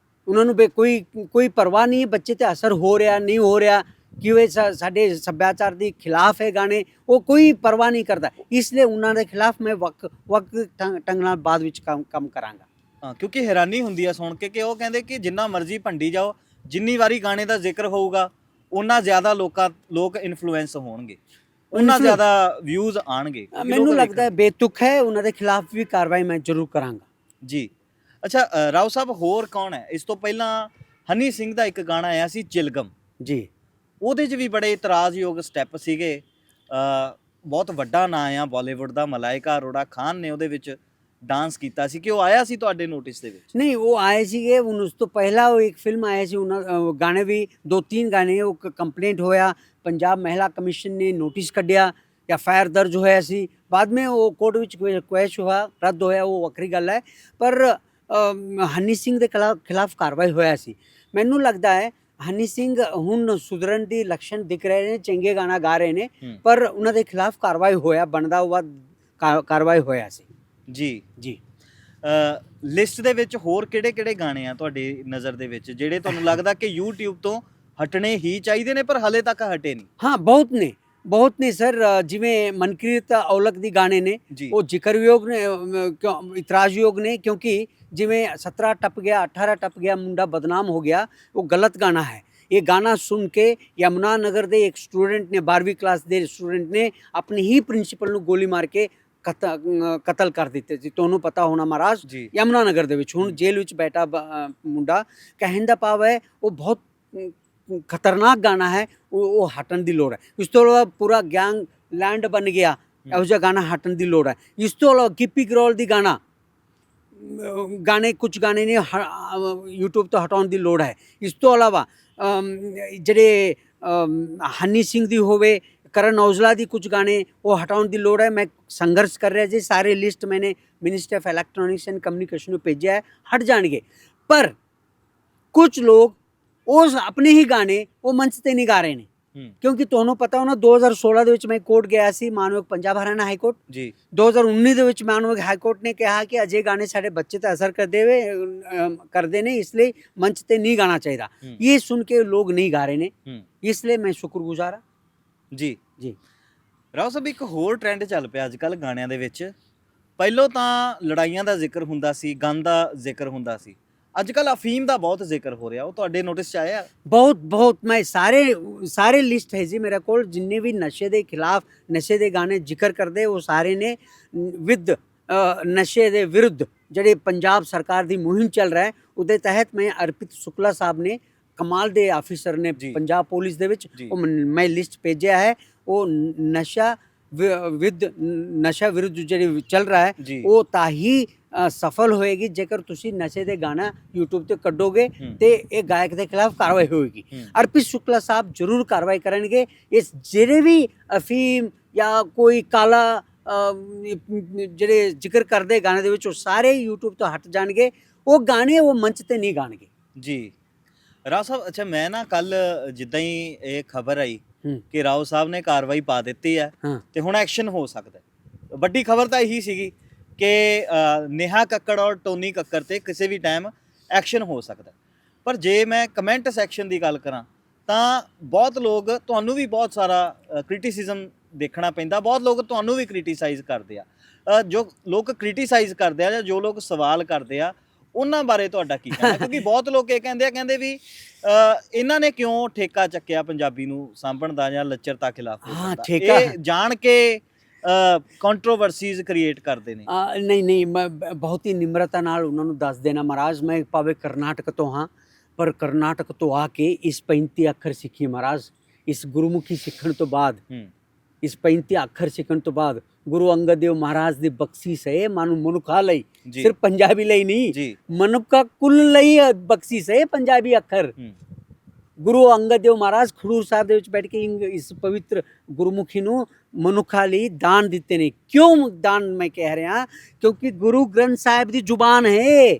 ਉਹਨਾਂ ਨੂੰ ਕੋਈ ਪਰਵਾਹ ਨਹੀਂ ਬੱਚੇ ਤੇ ਅਸਰ ਹੋ ਰਿਹਾ ਨਹੀਂ ਹੋ ਰਿਹਾ, ਕਿਵੇਂ ਸਾਡੇ ਸੱਭਿਆਚਾਰ ਦੇ ਖਿਲਾਫ ਹੈ ਗਾਣੇ, ਉਹ ਕੋਈ ਪਰਵਾਹ ਨਹੀਂ ਕਰਦਾ। ਇਸ ਲਈ ਉਹਨਾਂ ਦੇ ਖਿਲਾਫ ਮੈਂ ਵਕਤ ਢੰਗ ਨਾਲ ਬਾਅਦ ਵਿੱਚ ਕੰਮ ਕਰਾਂਗਾ। ਹਾਂ, ਕਿਉਂਕਿ ਹੈਰਾਨੀ ਹੁੰਦੀ ਆ ਸੁਣ ਕੇ ਕਿ ਉਹ ਕਹਿੰਦੇ ਕਿ ਜਿੰਨਾ ਮਰਜ਼ੀ ਭੰਡੀ ਜਾਓ, ਜਿੰਨੀ ਵਾਰੀ ਗਾਣੇ ਦਾ ਜ਼ਿਕਰ ਹੋਊਗਾ ਉਹਨਾਂ ਜ਼ਿਆਦਾ ਲੋਕ ਇਨਫਲੂਐਂਸ ਹੋਣਗੇ, ਉਹਨਾਂ ਜ਼ਿਆਦਾ ਵਿਊਜ਼ ਆਣਗੇ। ਮੈਨੂੰ ਲੱਗਦਾ ਹੈ ਬੇਤੁਕ ਹੈ, ਉਹਨਾਂ ਦੇ ਖਿਲਾਫ ਵੀ ਕਾਰਵਾਈ ਮੈਂ ਜ਼ਰੂਰ ਕਰਾਂਗਾ ਜੀ। ਅੱਛਾ ਰਾਓ ਸਾਹਿਬ, ਹੋਰ ਕੌਣ ਹੈ? ਇਸ ਤੋਂ ਪਹਿਲਾਂ ਹਨੀ ਸਿੰਘ ਦਾ ਇੱਕ ਗਾਣਾ ਆਇਆ ਸੀ ਚਿਲਗਮ ਜੀ, ਉਹਦੇ 'ਚ ਵੀ ਬੜੇ ਇਤਰਾਜ਼ਯੋਗ ਸਟੈਪ ਸੀਗੇ। ਬਹੁਤ ਵੱਡਾ ਨਾਂ ਆ ਬਾਲੀਵੁੱਡ ਦਾ, ਮਲਾਇਕਾ ਅਰੋੜਾ ਖਾਨ ਨੇ ਉਹਦੇ ਵਿੱਚ ਡਾਂਸ ਕੀਤਾ ਸੀ। ਕਿ ਉਹ ਆਇਆ ਸੀ ਤੁਹਾਡੇ ਨੋਟਿਸ ਦੇ ਵਿੱਚ? ਨਹੀਂ, ਉਹ ਆਏ ਸੀਗੇ ਉਸ ਤੋਂ ਪਹਿਲਾਂ ਉਹ ਇੱਕ ਫਿਲਮ ਆਇਆ ਸੀ, ਉਹਨਾਂ ਗਾਣੇ ਵੀ 2-3 ਗਾਣੇ ਉਹ ਕੰਪਲੇਂਟ ਹੋਇਆ, ਪੰਜਾਬ ਮਹਿਲਾ ਕਮਿਸ਼ਨ ਨੇ ਨੋਟਿਸ ਕੱਢਿਆ, FIR ਦਰਜ ਹੋਇਆ ਸੀ। ਬਾਅਦ में ਉਹ ਕੋਰਟ ਵਿੱਚ ਕੁਐਸ਼ ਹੋਇਆ, ਰੱਦ ਹੋਇਆ, ਉਹ ਵੱਖਰੀ ਗੱਲ ਹੈ। ਪਰ ਹਨੀ ਸਿੰਘ ਦੇ ਖਿਲਾਫ ਕਾਰਵਾਈ ਹੋਇਆ ਸੀ। ਮੈਨੂੰ ਲੱਗਦਾ ਹੈ ਹਨੀ ਸਿੰਘ ਹੁਣ ਸੁਧਰਨ ਦੀ ਲੱਛਣ ਦਿਖ ਰਹੇ ਨੇ, ਚੰਗੇ ਗਾਣਾ ਗਾ ਰਹੇ ਨੇ, ਪਰ ਉਹਨਾਂ ਦੇ ਖਿਲਾਫ ਕਾਰਵਾਈ ਹੋਇਆ, ਬਣਦਾ ਹੋਇਆ ਕਾਰਵਾਈ ਹੋਇਆ ਸੀ। ਜੀ। ਲਿਸਟ ਦੇ ਵਿੱਚ ਹੋਰ ਕਿਹੜੇ ਗਾਣੇ ਆ ਤੁਹਾਡੀ ਨਜ਼ਰ ਦੇ ਵਿੱਚ ਜਿਹੜੇ ਤੁਹਾਨੂੰ ਲੱਗਦਾ ਕਿ YouTube ਤੋਂ ਹਟਣੇ ਹੀ ਚਾਹੀਦੇ ਨੇ ਪਰ ਹਲੇ ਤੱਕ ਹਟੇ ਨਹੀਂ? ਹਾਂ, ਬਹੁਤ ਨੇ ਸਰ। ਜਿਵੇਂ ਮਨਕੀਰਤ ਔਲਖ ਦੀ ਗਾਣੇ ਨੇ, ਉਹ ਜ਼ਿਕਰਯੋਗ ਨੇ, ਇਤਰਾਜ਼ਯੋਗ ਨੇ, ਕਿਉਂਕਿ ਜਿਵੇਂ 17 ਟੱਪ ਗਿਆ, 18 ਟੱਪ ਗਿਆ, ਮੁੰਡਾ ਬਦਨਾਮ ਹੋ ਗਿਆ, ਉਹ ਗਲਤ ਗਾਣਾ ਹੈ। ਇਹ ਗਾਣਾ ਸੁਣ ਕੇ ਯਮੁਨਾ ਨਗਰ ਦੇ ਇੱਕ ਸਟੂਡੈਂਟ ਨੇ, 12ਵੀਂ ਕਲਾਸ ਦੇ ਸਟੂਡੈਂਟ ਨੇ ਆਪਣੀ ਹੀ ਪ੍ਰਿੰਸੀਪਲ ਨੂੰ ਗੋਲੀ ਮਾਰ ਕੇ ਕਤਲ ਕਰ ਦਿੱਤੇ ਸੀ। ਤੁਹਾਨੂੰ ਪਤਾ ਹੋਣਾ ਮਹਾਰਾਜ, ਯਮੁਨਾ ਨਗਰ ਦੇ ਵਿੱਚ ਹੁਣ ਜੇਲ੍ਹ ਵਿੱਚ ਬੈਠਾ ਮੁੰਡਾ। ਕਹਿਣ ਦਾ ਭਾਵ ਹੈ ਉਹ ਬਹੁਤ ਖਤਰਨਾਕ ਗਾਣਾ ਹੈ, ਉਹ ਹਟਣ ਦੀ ਲੋੜ ਹੈ। ਇਸ ਤੋਂ ਇਲਾਵਾ ਪੂਰਾ ਗੈਂਗ ਲੈਂਡ ਬਣ ਗਿਆ, ਇਹੋ ਜਿਹਾ ਗਾਣਾ ਹਟਣ ਦੀ ਲੋੜ ਹੈ। ਇਸ ਤੋਂ ਇਲਾਵਾ ਗਿੱਪੀ ਗਰੇਵਾਲ ਦੀ ਕੁਝ ਗਾਣੇ ਨੇ YouTube ਤੋਂ ਹਟਾਉਣ ਦੀ ਲੋੜ ਹੈ। ਇਸ ਤੋਂ ਇਲਾਵਾ ਜਿਹੜੇ ਹਨੀ ਸਿੰਘ ਦੀ ਹੋਵੇ, ਕਰਨ ਔਜਲਾ ਦੀ ਕੁਝ ਗਾਣੇ ਉਹ ਹਟਾਉਣ ਦੀ ਲੋੜ ਹੈ। ਮੈਂ ਸੰਘਰਸ਼ ਕਰ ਰਿਹਾ ਜੀ, ਸਾਰੇ ਲਿਸਟ ਮੈंने minister of electronics and communication ਨੂੰ ਭੇਜਿਆ ਹੈ, ਹਟ ਜਾਣਗੇ। ਪਰ ਕੁਝ ਲੋਕ ਉਸ ਆਪਣੇ ਹੀ ਗਾਣੇ ਉਹ ਮੰਚ ਤੇ ਨਹੀਂ ਗਾ ਰਹੇ ਨੇ, ਕਿਉਂਕਿ ਤੁਹਾਨੂੰ ਪਤਾ ਹੋਣਾ 2016 ਦੇ ਵਿੱਚ ਮੈਂ ਕੋਰਟ ਗਿਆ ਸੀ, ਮਾਨਯੋਗ ਪੰਜਾਬ ਹਰਿਆਣਾ ਹਾਈ ਕੋਰਟ ਜੀ। 2019 ਦੇ ਵਿੱਚ ਮਾਨਯੋਗ ਹਾਈ ਕੋਰਟ ਨੇ ਕਿਹਾ ਕਿ ਅਜੇ ਗਾਣੇ ਸਾਡੇ ਬੱਚੇ ਤੇ ਅਸਰ ਕਰਦੇ ਨੇ, ਇਸ ਲਈ ਮੰਚ ਤੇ ਨਹੀਂ ਗਾਣਾ ਚਾਹੀਦਾ। ਇਹ ਸੁਣ ਕੇ ਲੋਕ ਨਹੀਂ ਗਾ ਰਹੇ ਨੇ, ਇਸ ਲਈ ਮੈਂ ਸ਼ੁਕਰਗੁਜ਼ਾਰ ਹਾਂ ਜੀ। ਰਾਓ ਸਾਹਿਬ, ਇੱਕ ਹੋਰ ਟ੍ਰੈਂਡ ਚੱਲ ਪਿਆ ਅੱਜ ਕੱਲ੍ਹ ਗਾਣਿਆਂ ਦੇ ਵਿੱਚ। ਪਹਿਲਾਂ ਤਾਂ ਲੜਾਈਆਂ ਦਾ ਜ਼ਿਕਰ ਹੁੰਦਾ ਸੀ, ਗੰਦ ਦਾ ਜ਼ਿਕਰ ਹੁੰਦਾ ਸੀ, ਅੱਜ ਕੱਲ੍ਹ ਅਫੀਮ ਦਾ ਬਹੁਤ ਜ਼ਿਕਰ ਹੋ ਰਿਹਾ। ਉਹ ਤੁਹਾਡੇ ਨੋਟਿਸ 'ਚ ਆਇਆ? ਬਹੁਤ ਮੈਂ ਸਾਰੇ ਲਿਸਟ ਹੈ ਜੀ ਮੇਰੇ ਕੋਲ, ਜਿੰਨੇ ਵੀ ਨਸ਼ੇ ਦੇ ਖਿਲਾਫ, ਨਸ਼ੇ ਦੇ ਗਾਣੇ ਜ਼ਿਕਰ ਕਰਦੇ, ਉਹ ਸਾਰੇ ਨੇ ਵਿਦ ਨਸ਼ੇ ਦੇ ਵਿਰੁੱਧ ਜਿਹੜੇ ਪੰਜਾਬ ਸਰਕਾਰ ਦੀ ਮੁਹਿੰਮ ਚੱਲ ਰਿਹਾ ਹੈ, ਉਹਦੇ ਤਹਿਤ ਮੈਂ ਅਰਪਿਤ ਸ਼ੁਕਲਾ ਸਾਹਿਬ ਨੇ, ਕਮਾਲ ਦੇ ਆਫਿਸਰ ਨੇ ਪੰਜਾਬ ਪੁਲਿਸ ਦੇ ਵਿੱਚ, ਉਹ ਮੈਂ ਲਿਸਟ ਭੇਜਿਆ ਹੈ। ਉਹ ਨਸ਼ਾ ਵਿਰੁੱਧ ਜਿਹੜੀ ਚੱਲ ਰਿਹਾ ਹੈ, ਉਹ ਤਾਂ ਹੀ ਸਫਲ ਹੋਏਗੀ ਜੇਕਰ ਤੁਸੀਂ ਨਸ਼ੇ ਦੇ ਗਾਣਾ YouTube ਤੇ ਕੱਢੋਗੇ ਤੇ ਇਹ ਗਾਇਕ ਦੇ ਖਿਲਾਫ ਕਾਰਵਾਈ ਹੋਏਗੀ। ਅਰਪਿਤ ਸ਼ੁਕਲਾ ਸਾਹਿਬ ਜ਼ਰੂਰ ਕਾਰਵਾਈ ਕਰਨਗੇ। ਇਸ ਜਿਹੜੇ ਵੀ ਅਫੀਮ ਜਾਂ ਕੋਈ ਕਾਲਾ ਜਿਹੜੇ ਜ਼ਿਕਰ ਕਰਦੇ ਗਾਣੇ ਦੇ ਵਿੱਚ, ਉਹ ਸਾਰੇ YouTube ਤੋਂ ਹਟ ਜਾਣਗੇ। ਉਹ ਗਾਣੇ ਉਹ ਮੰਚ ਤੇ ਨਹੀਂ ਗਾਣਗੇ ਜੀ। ਰਾਓ ਸਾਹਿਬ, ਅੱਛਾ ਮੈਂ ਨਾ ਕੱਲ ਜਿੱਦਾਂ ਹੀ ਇਹ ਖਬਰ ਆਈ ਕਿ ਰਾਓ ਸਾਹਿਬ ਨੇ ਕਾਰਵਾਈ ਪਾ ਦਿੱਤੀ ਹੈ ਤੇ ਹੁਣ ਐਕਸ਼ਨ ਹੋ ਸਕਦਾ, ਵੱਡੀ ਖਬਰ ਤਾਂ ਇਹੀ ਸੀਗੀ ਕਿ ਨੇਹਾ ਕੱਕੜ ਔਰ ਟੋਨੀ ਕੱਕੜ ਤੇ ਕਿਸੇ ਵੀ ਟਾਈਮ ਐਕਸ਼ਨ ਹੋ ਸਕਦਾ। ਪਰ ਜੇ ਮੈਂ ਕਮੈਂਟ ਸੈਕਸ਼ਨ ਦੀ ਗੱਲ ਕਰਾਂ ਤਾਂ ਬਹੁਤ ਲੋਕ, ਤੁਹਾਨੂੰ ਵੀ ਬਹੁਤ ਸਾਰਾ ਕ੍ਰਿਟਿਸਿਜ਼ਮ ਦੇਖਣਾ ਪੈਂਦਾ, ਬਹੁਤ ਲੋਕ ਤੁਹਾਨੂੰ ਵੀ ਕ੍ਰਿਟਿਸਾਈਜ਼ ਕਰਦੇ ਆ। ਜੋ ਲੋਕ ਕ੍ਰਿਟਿਸਾਈਜ਼ ਕਰਦੇ ਆ ਜਾਂ ਜੋ ਲੋਕ ਸਵਾਲ ਕਰਦੇ ਆ, ਉਹਨਾਂ ਬਾਰੇ ਤੁਹਾਡਾ ਕੀ ਕਹਿਣਾ? ਕਿਉਂਕਿ ਬਹੁਤ ਲੋਕ ਇਹ ਕਹਿੰਦੇ ਵੀ ਇਹਨਾਂ ਨੇ ਕਿਉਂ ਠੇਕਾ ਚੱਕਿਆ ਪੰਜਾਬੀ ਨੂੰ ਸਾਂਭਣ ਦਾ ਜਾਂ ਲੱਚਰਤਾ ਖਿਲਾਫ, ਇਹ ਜਾਣ ਕੇ ਕੰਟਰੋਵਰਸੀਜ਼ ਕ੍ਰੀਏਟ ਕਰਦੇ ਨੇ। ਨਹੀਂ, ਮੈਂ ਬਹੁਤ ਹੀ ਨਿਮਰਤਾ ਨਾਲ ਉਹਨਾਂ ਨੂੰ ਦੱਸ ਦੇਣਾ ਮਹਾਰਾਜ, ਮੈਂ ਭਾਵੇਂ ਕਰਨਾਟਕ ਤੋਂ ਹਾਂ, पर कर्नाटक तो आके इस 35 ਅੱਖਰ ਸਿੱਖੀ ਮਹਾਰਾਜ। ਇਸ ਗੁਰਮੁਖੀ ਸਿੱਖਣ ਤੋਂ ਬਾਅਦ ਇਸ 35 ਅੱਖਰ ਸਿੱਖਣ ਤੋਂ ਬਾਅਦ ਗੁਰੂ ਅੰਗਦ ਦੇਵ ਮਹਾਰਾਜ ਦੀ ਬਖਸ਼ਿਸ਼ ਹੈ ਮਨੁੱਖਾਂ ਲਈ, ਜੀ। ਸਿਰਫ ਪੰਜਾਬੀ ਲਈ ਨਹੀਂ, ਜੀ ਮਨੁੱਖਾ ਕੁੱਲ ਲਈ ਬਖਸ਼ਿਸ਼ ਹੈ ਪੰਜਾਬੀ ਅੱਖਰ। ਗੁਰੂ ਅੰਗਦ ਦੇਵ ਮਹਾਰਾਜ ਖਡੂਰ ਸਾਹਿਬ ਦੇ ਵਿੱਚ ਬੈਠ ਕੇ ਇਸ ਪਵਿੱਤਰ ਗੁਰਮੁਖੀ ਨੂੰ ਮਨੁੱਖਾਂ ਲਈ ਦਾਨ ਦਿੱਤੇ ਨੇ। ਕਿਉਂ ਦਾਨ ਮੈਂ ਕਹਿ ਰਿਹਾ? ਕਿਉਂਕਿ ਗੁਰੂ ਗ੍ਰੰਥ ਸਾਹਿਬ ਦੀ ਜ਼ੁਬਾਨ ਹੈ।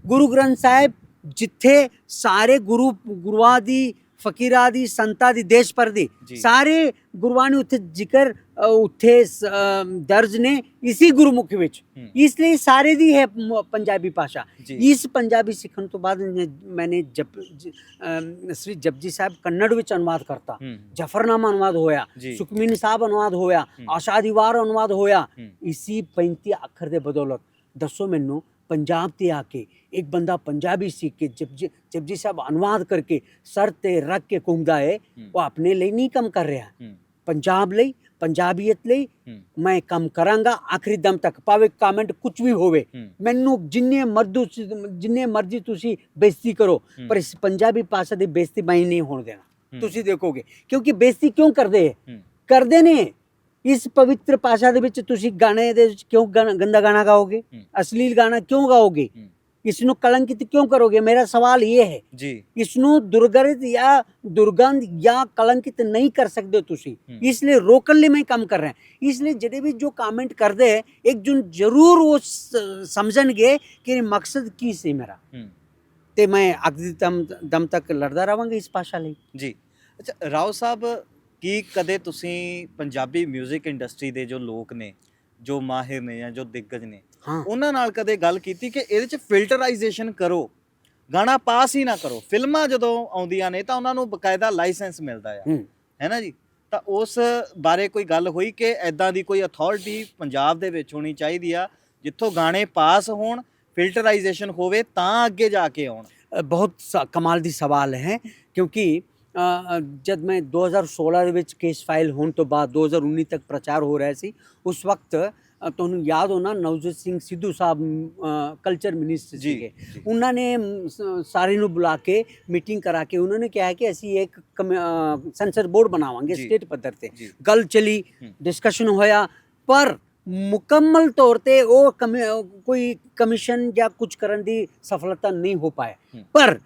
ਗੁਰੂ ਗ੍ਰੰਥ ਸਾਹਿਬ ਜਿੱਥੇ ਸਾਰੇ ਗੁਰੂਆਂ ਦੀ, ਫਕੀਰਾਂ ਦੀ, ਸੰਤਾਂ ਦੀ, ਦੇਸ਼ ਭਰ ਦੀ ਸਾਰੇ ਗੁਰੂਆਂ ਨੇ ਉੱਥੇ ਜ਼ਿਕਰ ਉੱਥੇ ਦਰਜ ਨੇ ਇਸੀ ਗੁਰਮੁਖੀ ਵਿੱਚ। ਇਸ ਲਈ ਸਾਰੇ ਦੀ ਹੈ ਪੰਜਾਬੀ ਭਾਸ਼ਾ। ਇਸ ਪੰਜਾਬੀ ਸਿੱਖਣ ਤੋਂ ਬਾਅਦ ਮੈਨੇ ਸ੍ਰੀ ਜਪਜੀ ਸਾਹਿਬ ਕੰਨੜ ਵਿੱਚ ਅਨੁਵਾਦ ਕਰਤਾ, ਜਫਰਨਾਮਾ ਅਨੁਵਾਦ ਹੋਇਆ, ਸੁਖਮਨੀ ਸਾਹਿਬ ਅਨੁਵਾਦ ਹੋਇਆ, ਆਸ਼ਾ ਦੀ ਵਾਰ ਅਨੁਵਾਦ ਹੋਇਆ। ਇਸੀ 35 ਅੱਖਰ ਦੇ ਬਦੌਲਤ ਦੱਸੋ ਮੈਨੂੰ, पंजाब ते आके एक बंदा पंजाबी सीख के जपजी साहब अनुवाद करके सर ते रख के घूमदा है, वो अपने लिए नहीं कम कर रहा, पंजाब ਲਈ, पंजाबीयत ਲਈ मैं कम करांगा आखिरी दम तक, ਭਾਵੇਂ ਕਮੈਂਟ ਕੁਝ ਵੀ ਹੋਵੇ। ਮੈਨੂੰ ਜਿੰਨੇ ਮਰਜ਼ੀ ਤੁਸੀਂ ਬੇਇੱਜ਼ਤੀ ਕਰੋ, ਪਰ ਇਸ ਪੰਜਾਬੀ ਭਾਸ਼ਾ ਦੀ ਬੇਇੱਜ਼ਤੀ ਮੈਂ ਨਹੀਂ ਹੋਣ ਦੇਣਾ। ਤੁਸੀਂ ਦੇਖੋਗੇ ਕਿਉਂਕਿ ਬੇਇੱਜ਼ਤੀ ਕਿਉਂ ਕਰਦੇ ਨੇ ਇਸ ਪਵਿੱਤਰ ਭਾਸ਼ਾ ਦੇ ਵਿੱਚ। ਤੁਸੀਂ ਗਾਣੇ ਦੇ ਵਿੱਚ ਕਿਉਂ ਗੰਦਾ ਗਾਣਾ ਗਾਓਗੇ? ਅਸ਼ਲੀਲ ਗਾਣਾ ਕਿਉਂ ਗਾਓਗੇ? ਇਸ ਨੂੰ ਕਲੰਕਿਤ ਕਿਉਂ ਕਰੋਗੇ? ਮੇਰਾ ਸਵਾਲ ਇਹ ਹੈ ਜੀ। ਇਸ ਨੂੰ ਦੁਰਗੰਧ ਜਾਂ ਕਲੰਕਿਤ ਨਹੀਂ ਕਰ ਸਕਦੇ ਤੁਸੀਂ, ਇਸ ਲਈ ਰੋਕਣ ਲਈ ਮੈਂ ਕੰਮ ਕਰ ਰਿਹਾ। ਇਸ ਲਈ ਜਿਹੜੇ ਵੀ ਜੋ ਕਮੈਂਟ ਕਰਦੇ ਹੈ, ਇੱਕ ਦਿਨ ਜ਼ਰੂਰ ਉਹ ਸਮਝਣਗੇ ਕਿ ਮਕਸਦ ਕੀ ਸੀ ਮੇਰਾ, ਤੇ ਮੈਂ ਆਖਰੀ ਦਮ ਤੱਕ ਲੜਦਾ ਰਹਾਂਗਾ ਇਸ ਭਾਸ਼ਾ ਲਈ ਜੀ। ਅੱਛਾ ਰਾਓ ਸਾਹਿਬ, ਕੀ ਕਦੇ ਤੁਸੀਂ ਪੰਜਾਬੀ 뮤직 ਇੰਡਸਟਰੀ ਦੇ ਜੋ ਲੋਕ ਨੇ, ਜੋ ਮਾਹਿਰ ਨੇ ਜਾਂ ਜੋ ਦਿੱਗਜ ਨੇ, ਉਹਨਾਂ ਨਾਲ ਕਦੇ ਗੱਲ ਕੀਤੀ ਕਿ ਇਹਦੇ 'ਚ ਫਿਲਟਰਾਈਜੇਸ਼ਨ ਕਰੋ, ਗਾਣਾ ਪਾਸ ਹੀ ਨਾ ਕਰੋ? ਫਿਲਮਾਂ ਜਦੋਂ ਆਉਂਦੀਆਂ ਨੇ ਤਾਂ ਉਹਨਾਂ ਨੂੰ ਬਕਾਇਦਾ ਲਾਇਸੈਂਸ ਮਿਲਦਾ ਆ, ਹੈ ਨਾ ਜੀ। ਤਾਂ ਉਸ ਬਾਰੇ ਕੋਈ ਗੱਲ ਹੋਈ ਕਿ ਐਦਾਂ ਦੀ ਕੋਈ ਅਥਾਰਟੀ ਪੰਜਾਬ ਦੇ ਵਿੱਚ ਹੋਣੀ ਚਾਹੀਦੀ ਆ ਜਿੱਥੋਂ ਗਾਣੇ ਪਾਸ ਹੋਣ, ਫਿਲਟਰਾਈਜੇਸ਼ਨ ਹੋਵੇ ਤਾਂ ਅੱਗੇ ਜਾ ਕੇ ਆਉਣ? ਬਹੁਤ ਕਮਾਲ ਦੀ ਸਵਾਲ ਹੈ ਕਿਉਂਕਿ ਜਦ ਮੈਂ 2016 ਦੇ ਵਿੱਚ ਕੇਸ ਫਾਈਲ ਹੋਣ ਤੋਂ ਬਾਅਦ 2019 ਤੱਕ ਪ੍ਰਚਾਰ ਹੋ ਰਿਹਾ ਸੀ, ਉਸ ਵਕਤ ਤੁਹਾਨੂੰ ਯਾਦ ਹੋਣਾ ਨਵਜੋਤ ਸਿੰਘ ਸਿੱਧੂ ਸਾਹਿਬ ਕਲਚਰ ਮਿਨਿਸਟਰ ਸੀਗੇ। ਉਹਨਾਂ ਨੇ ਸਾਰੇ ਨੂੰ ਬੁਲਾ ਕੇ ਮੀਟਿੰਗ ਕਰਾ ਕੇ ਉਹਨਾਂ ਨੇ ਕਿਹਾ ਕਿ ਅਸੀਂ ਇੱਕ ਸੈਂਸਰ ਬੋਰਡ ਬਣਾਵਾਂਗੇ ਸਟੇਟ ਪੱਧਰ ਤੇ। ਗੱਲ ਚਲੀ, ਡਿਸਕਸ਼ਨ ਹੋਇਆ, ਪਰ ਮੁਕੰਮਲ ਤੌਰ ਤੇ ਉਹ ਕੋਈ ਕਮਿਸ਼ਨ ਜਾਂ ਕੁਝ ਕਰਨ ਦੀ ਸਫਲਤਾ ਨਹੀਂ ਹੋ ਪਾਇਆ। ਪਰ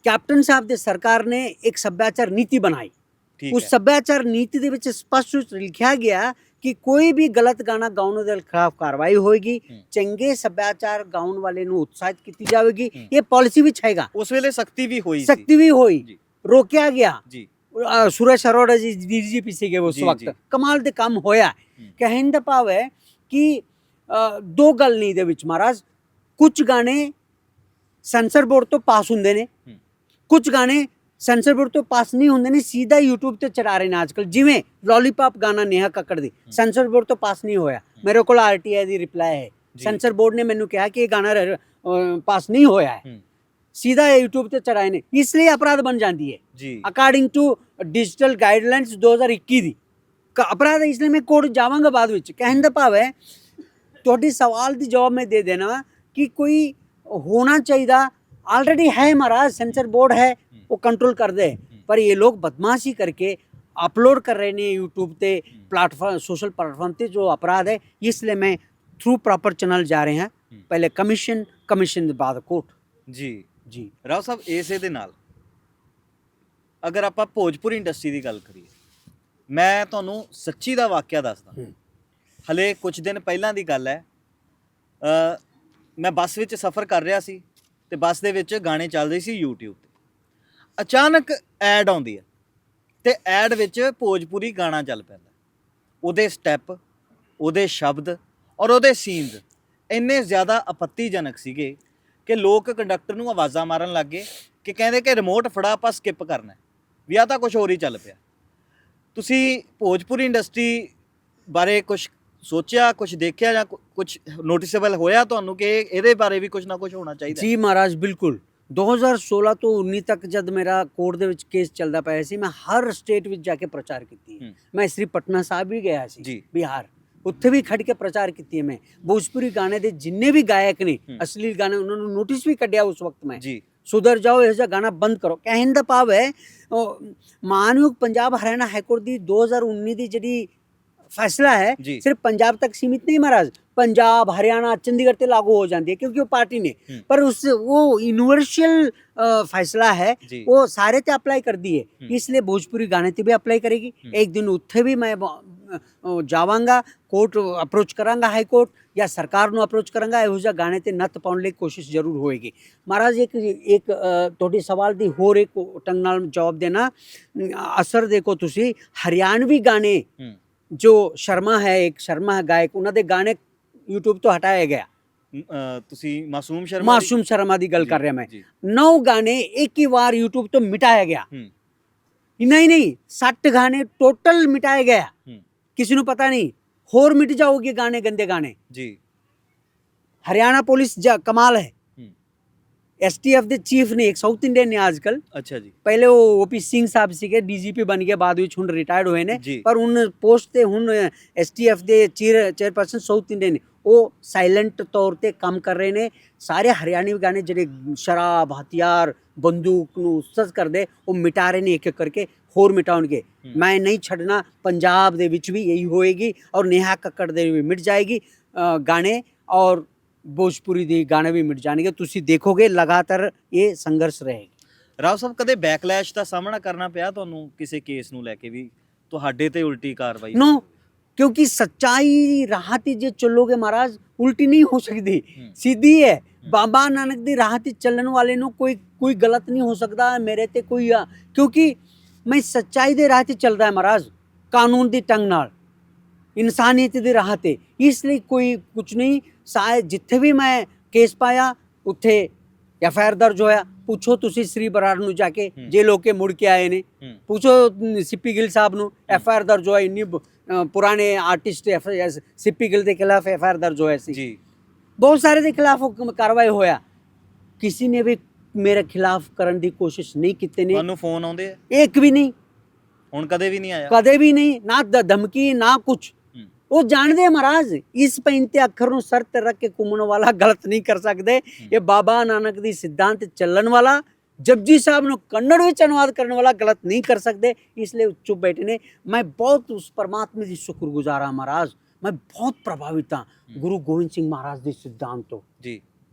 ਕੈਪਟਨ ਸਾਹਿਬ ਦੇ ਸਰਕਾਰ ਨੇ ਇੱਕ ਸੱਭਿਆਚਾਰ ਨੀਤੀ ਬਣਾਈ। ਉਸ ਸੱਭਿਆਚਾਰ ਨੀਤੀ ਦੇ ਵਿੱਚ ਸਪਸ਼ਟ ਲਿਖਿਆ ਗਿਆ ਕਿ ਕੋਈ ਵੀ ਗਲਤ ਗਾਣਾ ਗਾਉਣ ਦੇ ਖਿਲਾਫ ਕਾਰਵਾਈ ਹੋਏਗੀ, ਚੰਗੇ ਸੱਭਿਆਚਾਰ ਗਾਉਣ ਵਾਲੇ ਨੂੰ ਉਤਸ਼ਾਹਿਤ ਕੀਤੀ ਜਾਵੇਗੀ। ਇਹ ਪਾਲਿਸੀ ਵਿੱਚ ਹੈਗਾ। ਉਸ ਵੇਲੇ ਸਖਤੀ ਵੀ ਹੋਈ, ਰੋਕਿਆ ਗਿਆ। ਸੁਰੇਸ਼ ਅਰੋੜਾ ਜੀ ਡੀਜੀਪੀ ਸੀਗੇ ਉਸ ਵਕਤ। ਕਮਾਲ ਦੇ ਕੰਮ ਹੋਇਆ। ਕਹਿਣ ਦਾ ਭਾਵ ਹੈ ਕਿ ਦੋ ਗੱਲ ਨਹੀਂ ਦੇ ਵਿੱਚ ਮਹਾਰਾਜ, ਕੁਝ ਗਾਣੇ ਸੈਂਸਰ ਬੋਰਡ ਤੋਂ ਪਾਸ ਹੁੰਦੇ ਨੇ, ਕੁਝ ਗਾਣੇ ਸੈਂਸਰ ਬੋਰਡ ਤੋਂ ਪਾਸ ਨਹੀਂ ਹੁੰਦੇ ਨੇ, ਸਿੱਧਾ YouTube ਤੇ ਚੜਾ ਰਹੇ ਨੇ ਅੱਜ ਕੱਲ੍ਹ। ਜਿਵੇਂ ਲੋਲੀਪੌਪ ਗਾਣਾ ਨੇਹਾ ਕੱਕੜ ਦੀ ਸੈਂਸਰ ਬੋਰਡ ਤੋਂ ਪਾਸ ਨਹੀਂ ਹੋਇਆ, ਮੇਰੇ ਕੋਲ RTI ਦੀ ਰਿਪਲਾਈ ਹੈ। ਸੈਂਸਰ ਬੋਰਡ ਨੇ ਮੈਨੂੰ ਕਿਹਾ ਕਿ ਇਹ ਗਾਣਾ ਪਾਸ ਨਹੀਂ ਹੋਇਆ ਹੈ, ਸਿੱਧਾ YouTube ਤੇ ਚੜਾਏ ਨੇ, ਇਸ ਲਈ ਅਪਰਾਧ ਬਣ ਜਾਂਦੀ ਹੈ ਅਕਾਰਡਿੰਗ ਟੂ ਡਿਜੀਟਲ ਗਾਈਡਲਾਈਨਸ 2021 ਦੀ ਅਪਰਾਧ। ਇਸ ਲਈ ਮੈਂ ਕੋਰਟ ਜਾਵਾਂਗਾ ਬਾਅਦ ਵਿੱਚ। ਕਹਿਣ ਦਾ ਭਾਵ ਹੈ ਤੁਹਾਡੇ ਸਵਾਲ ਦੀ ਜਵਾਬ ਮੈਂ ਦੇ ਦੇਣਾ ਕਿ ਕੋਈ ਹੋਣਾ ਚਾਹੀਦਾ, ऑलरेडी है महाराज, सेंसर बोर्ड है, वो कंट्रोल कर दे। पर ये लोग बदमाशी करके अपलोड कर रहे हैं यूट्यूब पे, प्लेटफॉर्म, सोशल प्लेटफॉर्म पे, जो अपराध है। इसलिए मैं थ्रू प्रॉपर चैनल जा रहे हैं, पहले कमीशन के बाद कोर्ट। जी ਰਾਓ ਸਾਹਿਬ, ਇਸੇ ਦੇ ਨਾਲ ਅਗਰ ਆਪਾਂ ਭੋਜਪੁਰੀ ਇੰਡਸਟਰੀ ਦੀ ਗੱਲ ਕਰੀਏ, ਮੈਂ ਤੁਹਾਨੂੰ ਸੱਚੀ ਦਾ ਵਾਕਿਆ ਦੱਸਦਾ। ਹਲੇ ਕੁਝ ਦਿਨ ਪਹਿਲਾਂ ਦੀ ਗੱਲ ਹੈ, ਮੈਂ ਬੱਸ ਵਿੱਚ ਸਫ਼ਰ ਕਰ ਰਿਹਾ ਸੀ ਤੇ ਬੱਸ ਦੇ ਵਿੱਚ ਗਾਣੇ ਚੱਲ ਰਹੇ ਸੀ YouTube ਤੇ। ਅਚਾਨਕ ਐਡ ਆਉਂਦੀ ਹੈ ਤੇ ਐਡ ਵਿੱਚ ਭੋਜਪੁਰੀ ਗਾਣਾ ਚੱਲ ਪੈਂਦਾ। ਉਹਦੇ ਸਟੈਪ, ਉਹਦੇ ਸ਼ਬਦ ਔਰ ਉਹਦੇ ਸੀਨਸ ਇੰਨੇ ਜ਼ਿਆਦਾ ਆਪੱਤੀਜਨਕ ਸੀਗੇ ਕਿ ਲੋਕ ਕੰਡਕਟਰ ਨੂੰ ਆਵਾਜ਼ਾਂ ਮਾਰਨ ਲੱਗ ਗਏ ਕਿ ਕਹਿੰਦੇ ਕਿ ਰਿਮੋਟ ਫੜਾ, ਆਪਾਂ ਸਕਿਪ ਕਰਨਾ ਵੀ, ਆ ਤਾਂ ਕੁਝ ਹੋਰ ਹੀ ਚੱਲ ਪਿਆ। ਤੁਸੀਂ ਭੋਜਪੁਰੀ ਇੰਡਸਟਰੀ ਬਾਰੇ ਕੁਝ ਸੋਚਿਆ, ਕੁਝ ਦੇਖਿਆ ਜਾਂ ਕੁਝ ਨੋਟਿਸੇਬਲ ਹੋਇਆ ਤੁਹਾਨੂੰ ਕਿ ਇਹਦੇ ਬਾਰੇ ਵੀ ਕੁਝ ਨਾ ਕੁਝ ਹੋਣਾ ਚਾਹੀਦਾ? ਜੀ ਮਹਾਰਾਜ, ਬਿਲਕੁਲ। 2016 ਤੋਂ 19 ਤੱਕ ਜਦ ਮੇਰਾ ਕੋਰਟ ਦੇ ਵਿੱਚ ਕੇਸ ਚੱਲਦਾ ਪਿਆ ਸੀ, ਮੈਂ ਹਰ ਸਟੇਟ ਵਿੱਚ ਜਾ ਕੇ ਪ੍ਰਚਾਰ ਕੀਤੀ ਹੈ। ਮੈਂ ਸ੍ਰੀ ਪਟਨਾ ਸਾਹਿਬ ਵੀ ਗਿਆ ਸੀ, ਬਿਹਾਰ, ਉੱਥੇ ਵੀ ਖੜ ਕੇ ਪ੍ਰਚਾਰ ਕੀਤੀ ਹੈ ਮੈਂ। ਭੋਜਪੁਰੀ ਗਾਣੇ ਦੇ ਜਿੰਨੇ ਵੀ ਗਾਇਕ ਨੇ, ਅਸਲੀ ਗਾਣੇ, ਉਹਨਾਂ ਨੂੰ ਨੋਟਿਸ ਵੀ ਕੱਢਿਆ ਉਸ ਵਕਤ ਮੈਂ। ਸੁਧਰ ਜਾਓ, ਇਹ ਜਿਹਾ ਗਾਣਾ ਬੰਦ ਕਰੋ। ਕਹਿਣ ਦਾ ਭਾਵ ਹੈ ਮਾਨਯੋਗ ਪੰਜਾਬ ਹਰਿਆਣਾ ਹਾਈਕੋਰਟ ਦੀ 2019 ਦੀ ਜਿਹੜੀ ਫੈਸਲਾ ਹੈ ਜੀ। ਸਿਰਫ ਪੰਜਾਬ ਤੱਕ ਸੀਮਿਤ ਨਹੀਂ ਮਹਾਰਾਜ, ਪੰਜਾਬ ਹਰਿਆਣਾ ਚੰਡੀਗढ़ ਤੇ लागू हो जाती है क्योंकि वो पार्टी ने, पर उस वो यूनिवर्सल फैसला है जी। वो सारे ते अप्लाई कर दिए, इसलिए भोजपुरी गाने ते भी अप्लाई करेगी। एक दिन उत्थे भी मैं ਜਾਵਾਂਗਾ, ਕੋਰਟ ਅਪਰੋਚ ਕਰਾਂਗਾ ਹਾਈ ਕੋਰਟ ਜਾਂ ਸਰਕਾਰ ਨੂੰ ਅਪਰੋਚ ਕਰਾਂਗਾ, ਇਹੋ ਜਿਹਾ ਗਾਣੇ ਤੇ ਨੱਥ ਪਾਉਣ ਲਈ ਕੋਸ਼ਿਸ਼ ਜ਼ਰੂਰ ਹੋਏਗੀ। ਮਹਾਰਾਜ ਇੱਕ ਤੁਹਾਡੇ ਸਵਾਲ ਦੀ ਹੋਰ ਇੱਕ ਢੰਗ ਨਾਲ ਜਵਾਬ ਦੇਣਾ, ਅਸਰ ਦੇਖੋ ਤੁਸੀਂ ਹਰਿਆਣਵੀ ਗਾਣੇ ਜੋ ਸ਼ਰਮਾ ਹੈ, ਇੱਕ ਸ਼ਰਮਾ ਹੈ ਗਾਇਕ, ਉਹਨਾਂ ਦੇ ਗਾਣੇ YouTube ਤੋਂ ਹਟਾਇਆ ਗਿਆ। ਤੁਸੀਂ ਮਾਸੂਮ ਸ਼ਰਮਾ ਮਾਸੂਮ ਸ਼ਰਮਾ ਦੀ ਗੱਲ ਜੀ, ਕਰ ਰਿਹਾ ਮੈਂ। ਜੀ। 9 ਗਾਣੇ ਇੱਕ ਹੀ ਵਾਰ YouTube ਤੋਂ ਮਿਟਾਇਆ ਗਿਆ। ਨਹੀਂ 60 ਗਾਣੇ ਟੋਟਲ ਮਿਟਾਇਆ ਗਿਆ, ਕਿਸੇ ਨੂੰ ਪਤਾ ਨਹੀਂ। ਹੋਰ ਮਿਟ ਜਾਓਗੇ ਗਾਣੇ, गंदे गाने जी। हरियाणा पुलिस कमाल है। STF ਦੇ ਚੀਫ ਨੇ, ਇੱਕ ਸਾਊਥ ਇੰਡੀਅਨ ਨੇ ਅੱਜਕੱਲ। ਅੱਛਾ ਜੀ। ਪਹਿਲੇ ਉਹ OP ਸਿੰਘ ਸਾਹਿਬ ਸੀਗੇ, DGP ਬਣ ਗਏ, ਬਾਅਦ ਵਿੱਚ ਹੁਣ ਰਿਟਾਇਰਡ ਹੋਏ ਨੇ, ਪਰ ਹੁਣ ਪੋਸਟ ਤੇ ਹੁਣ STF ਦੇ ਚੇਅਰਪਰਸਨ ਸਾਊਥ ਇੰਡੀਅਨ ਨੇ। ਉਹ ਸਾਇਲੈਂਟ ਤੌਰ ਤੇ ਕੰਮ ਕਰ ਰਹੇ ਨੇ। ਸਾਰੇ ਹਰਿਆਣਵੀ ਗਾਣੇ ਜਿਹੜੇ ਸ਼ਰਾਬ, ਹਥਿਆਰ, ਬੰਦੂਕ ਨੂੰ ਸਜ਼ ਕਰਦੇ, ਉਹ ਮਿਟਾ ਰਹੇ ਨੇ ਇੱਕ ਇੱਕ ਕਰਕੇ, ਹੋਰ ਮਿਟਾਉਣਗੇ। ਮੈਂ ਨਹੀਂ ਛੱਡਣਾ, ਪੰਜਾਬ ਦੇ ਵਿੱਚ ਵੀ ਇਹੀ ਹੋਏਗੀ ਔਰ ਨੇਹਾ ਕੱਕੜ ਦੇ ਵੀ ਮਿਟ ਜਾਏਗੀ ਗਾਣੇ, ਔਰ ਭੋਜਪੁਰੀ ਦੇ ਗਾਣੇ ਵੀ ਮਿਟ ਜਾਣਗੇ। ਤੁਸੀਂ ਦੇਖੋਗੇ ਲਗਾਤਾਰ ਇਹ ਸੰਘਰਸ਼ ਰਹੇਗਾ। ਰਾਓ ਸਾਹਿਬ, ਕਦੇ ਬੈਕਲੈਸ਼ ਦਾ ਸਾਹਮਣਾ ਕਰਨਾ ਪਿਆ ਤੁਹਾਨੂੰ ਕਿਸੇ ਕੇਸ ਨੂੰ ਲੈ ਕੇ ਵੀ ਤੁਹਾਡੇ ਤੇ ਉਲਟੀ ਕਾਰਵਾਈ? नो, क्योंकि सच्चाई राह ते जे चलोगे महाराज, उल्टी नहीं हो सकती, सीधी है। बाबा नानक दी राह ते चलने वाले नु कोई गलत नहीं हो सकता मेरे ते कोई, क्योंकि मैं सच्चाई दे राह ते चलदा है महाराज, कानून दी टंग नाल, इंसानियत दी राह ते। इसलिए कोई कुछ नहीं। शायद जिथे भी मैं केस पाया उत्थे FIR दर्ज होया। पूछो तुसी श्री बराड़ ਨੂੰ ਜਾ ਕੇ ਜੇ ਲੋਕੇ ਮੁੜ ਕੇ ਆਏ ਨੇ, पूछो सिप्पी गिल साहब ਨੂੰ FIR ਦਰਜ ਹੋਇਆ। ਇੰਨੀ ਪੁਰਾਣੇ ਆਰਟਿਸਟ सिप्पी गिल ਦੇ ਖਿਲਾਫ FIR ਦਰਜ ਹੋਇਆ ਸੀ ਜੀ, ਬਹੁਤ ਸਾਰੇ ਦੇ ਖਿਲਾਫ ਕਾਰਵਾਈ ਹੋਇਆ। ਕਿਸੇ ਨੇ ਵੀ ਮੇਰੇ ਖਿਲਾਫ ਕਰਨ ਦੀ ਕੋਸ਼ਿਸ਼ ਨਹੀਂ ਕੀਤੀ ਨੇ। ਤੁਹਾਨੂੰ ਫੋਨ ਆਉਂਦੇ ਆ? ਇੱਕ ਵੀ ਨਹੀਂ, ਹੁਣ ਕਦੇ ਵੀ ਨਹੀਂ ਆਇਆ? ਕਦੇ ਵੀ ਨਹੀਂ, ਨਾ ਧਮਕੀ ਨਾ ਕੁਛ। ਉਹ ਜਾਣਦੇ ਮਹਾਰਾਜ, ਇਸ ਪੈਂਤੇ ਅੱਖਰ ਨੂੰ ਸਰ ਤੇ ਰੱਖ ਕੇ ਘੁੰਮਣ ਵਾਲਾ ਗਲਤ ਨਹੀਂ ਕਰ ਸਕਦੇ। ਇਹ ਬਾਬਾ ਨਾਨਕ ਦੀ ਸਿਧਾਂਤ ਚੱਲਣ ਵਾਲਾ, जपजी साहब ने कन्नड़ में अनुवाद करने वाला गलत नहीं कर सकते, इसलिए चुप बैठे ने। मैं बहुत उस परमात्मा की शुक्रगुजार हाँ महाराज, मैं बहुत प्रभावित हाँ गुरु गोविंद सिंह महाराज के सिद्धांत तो जी।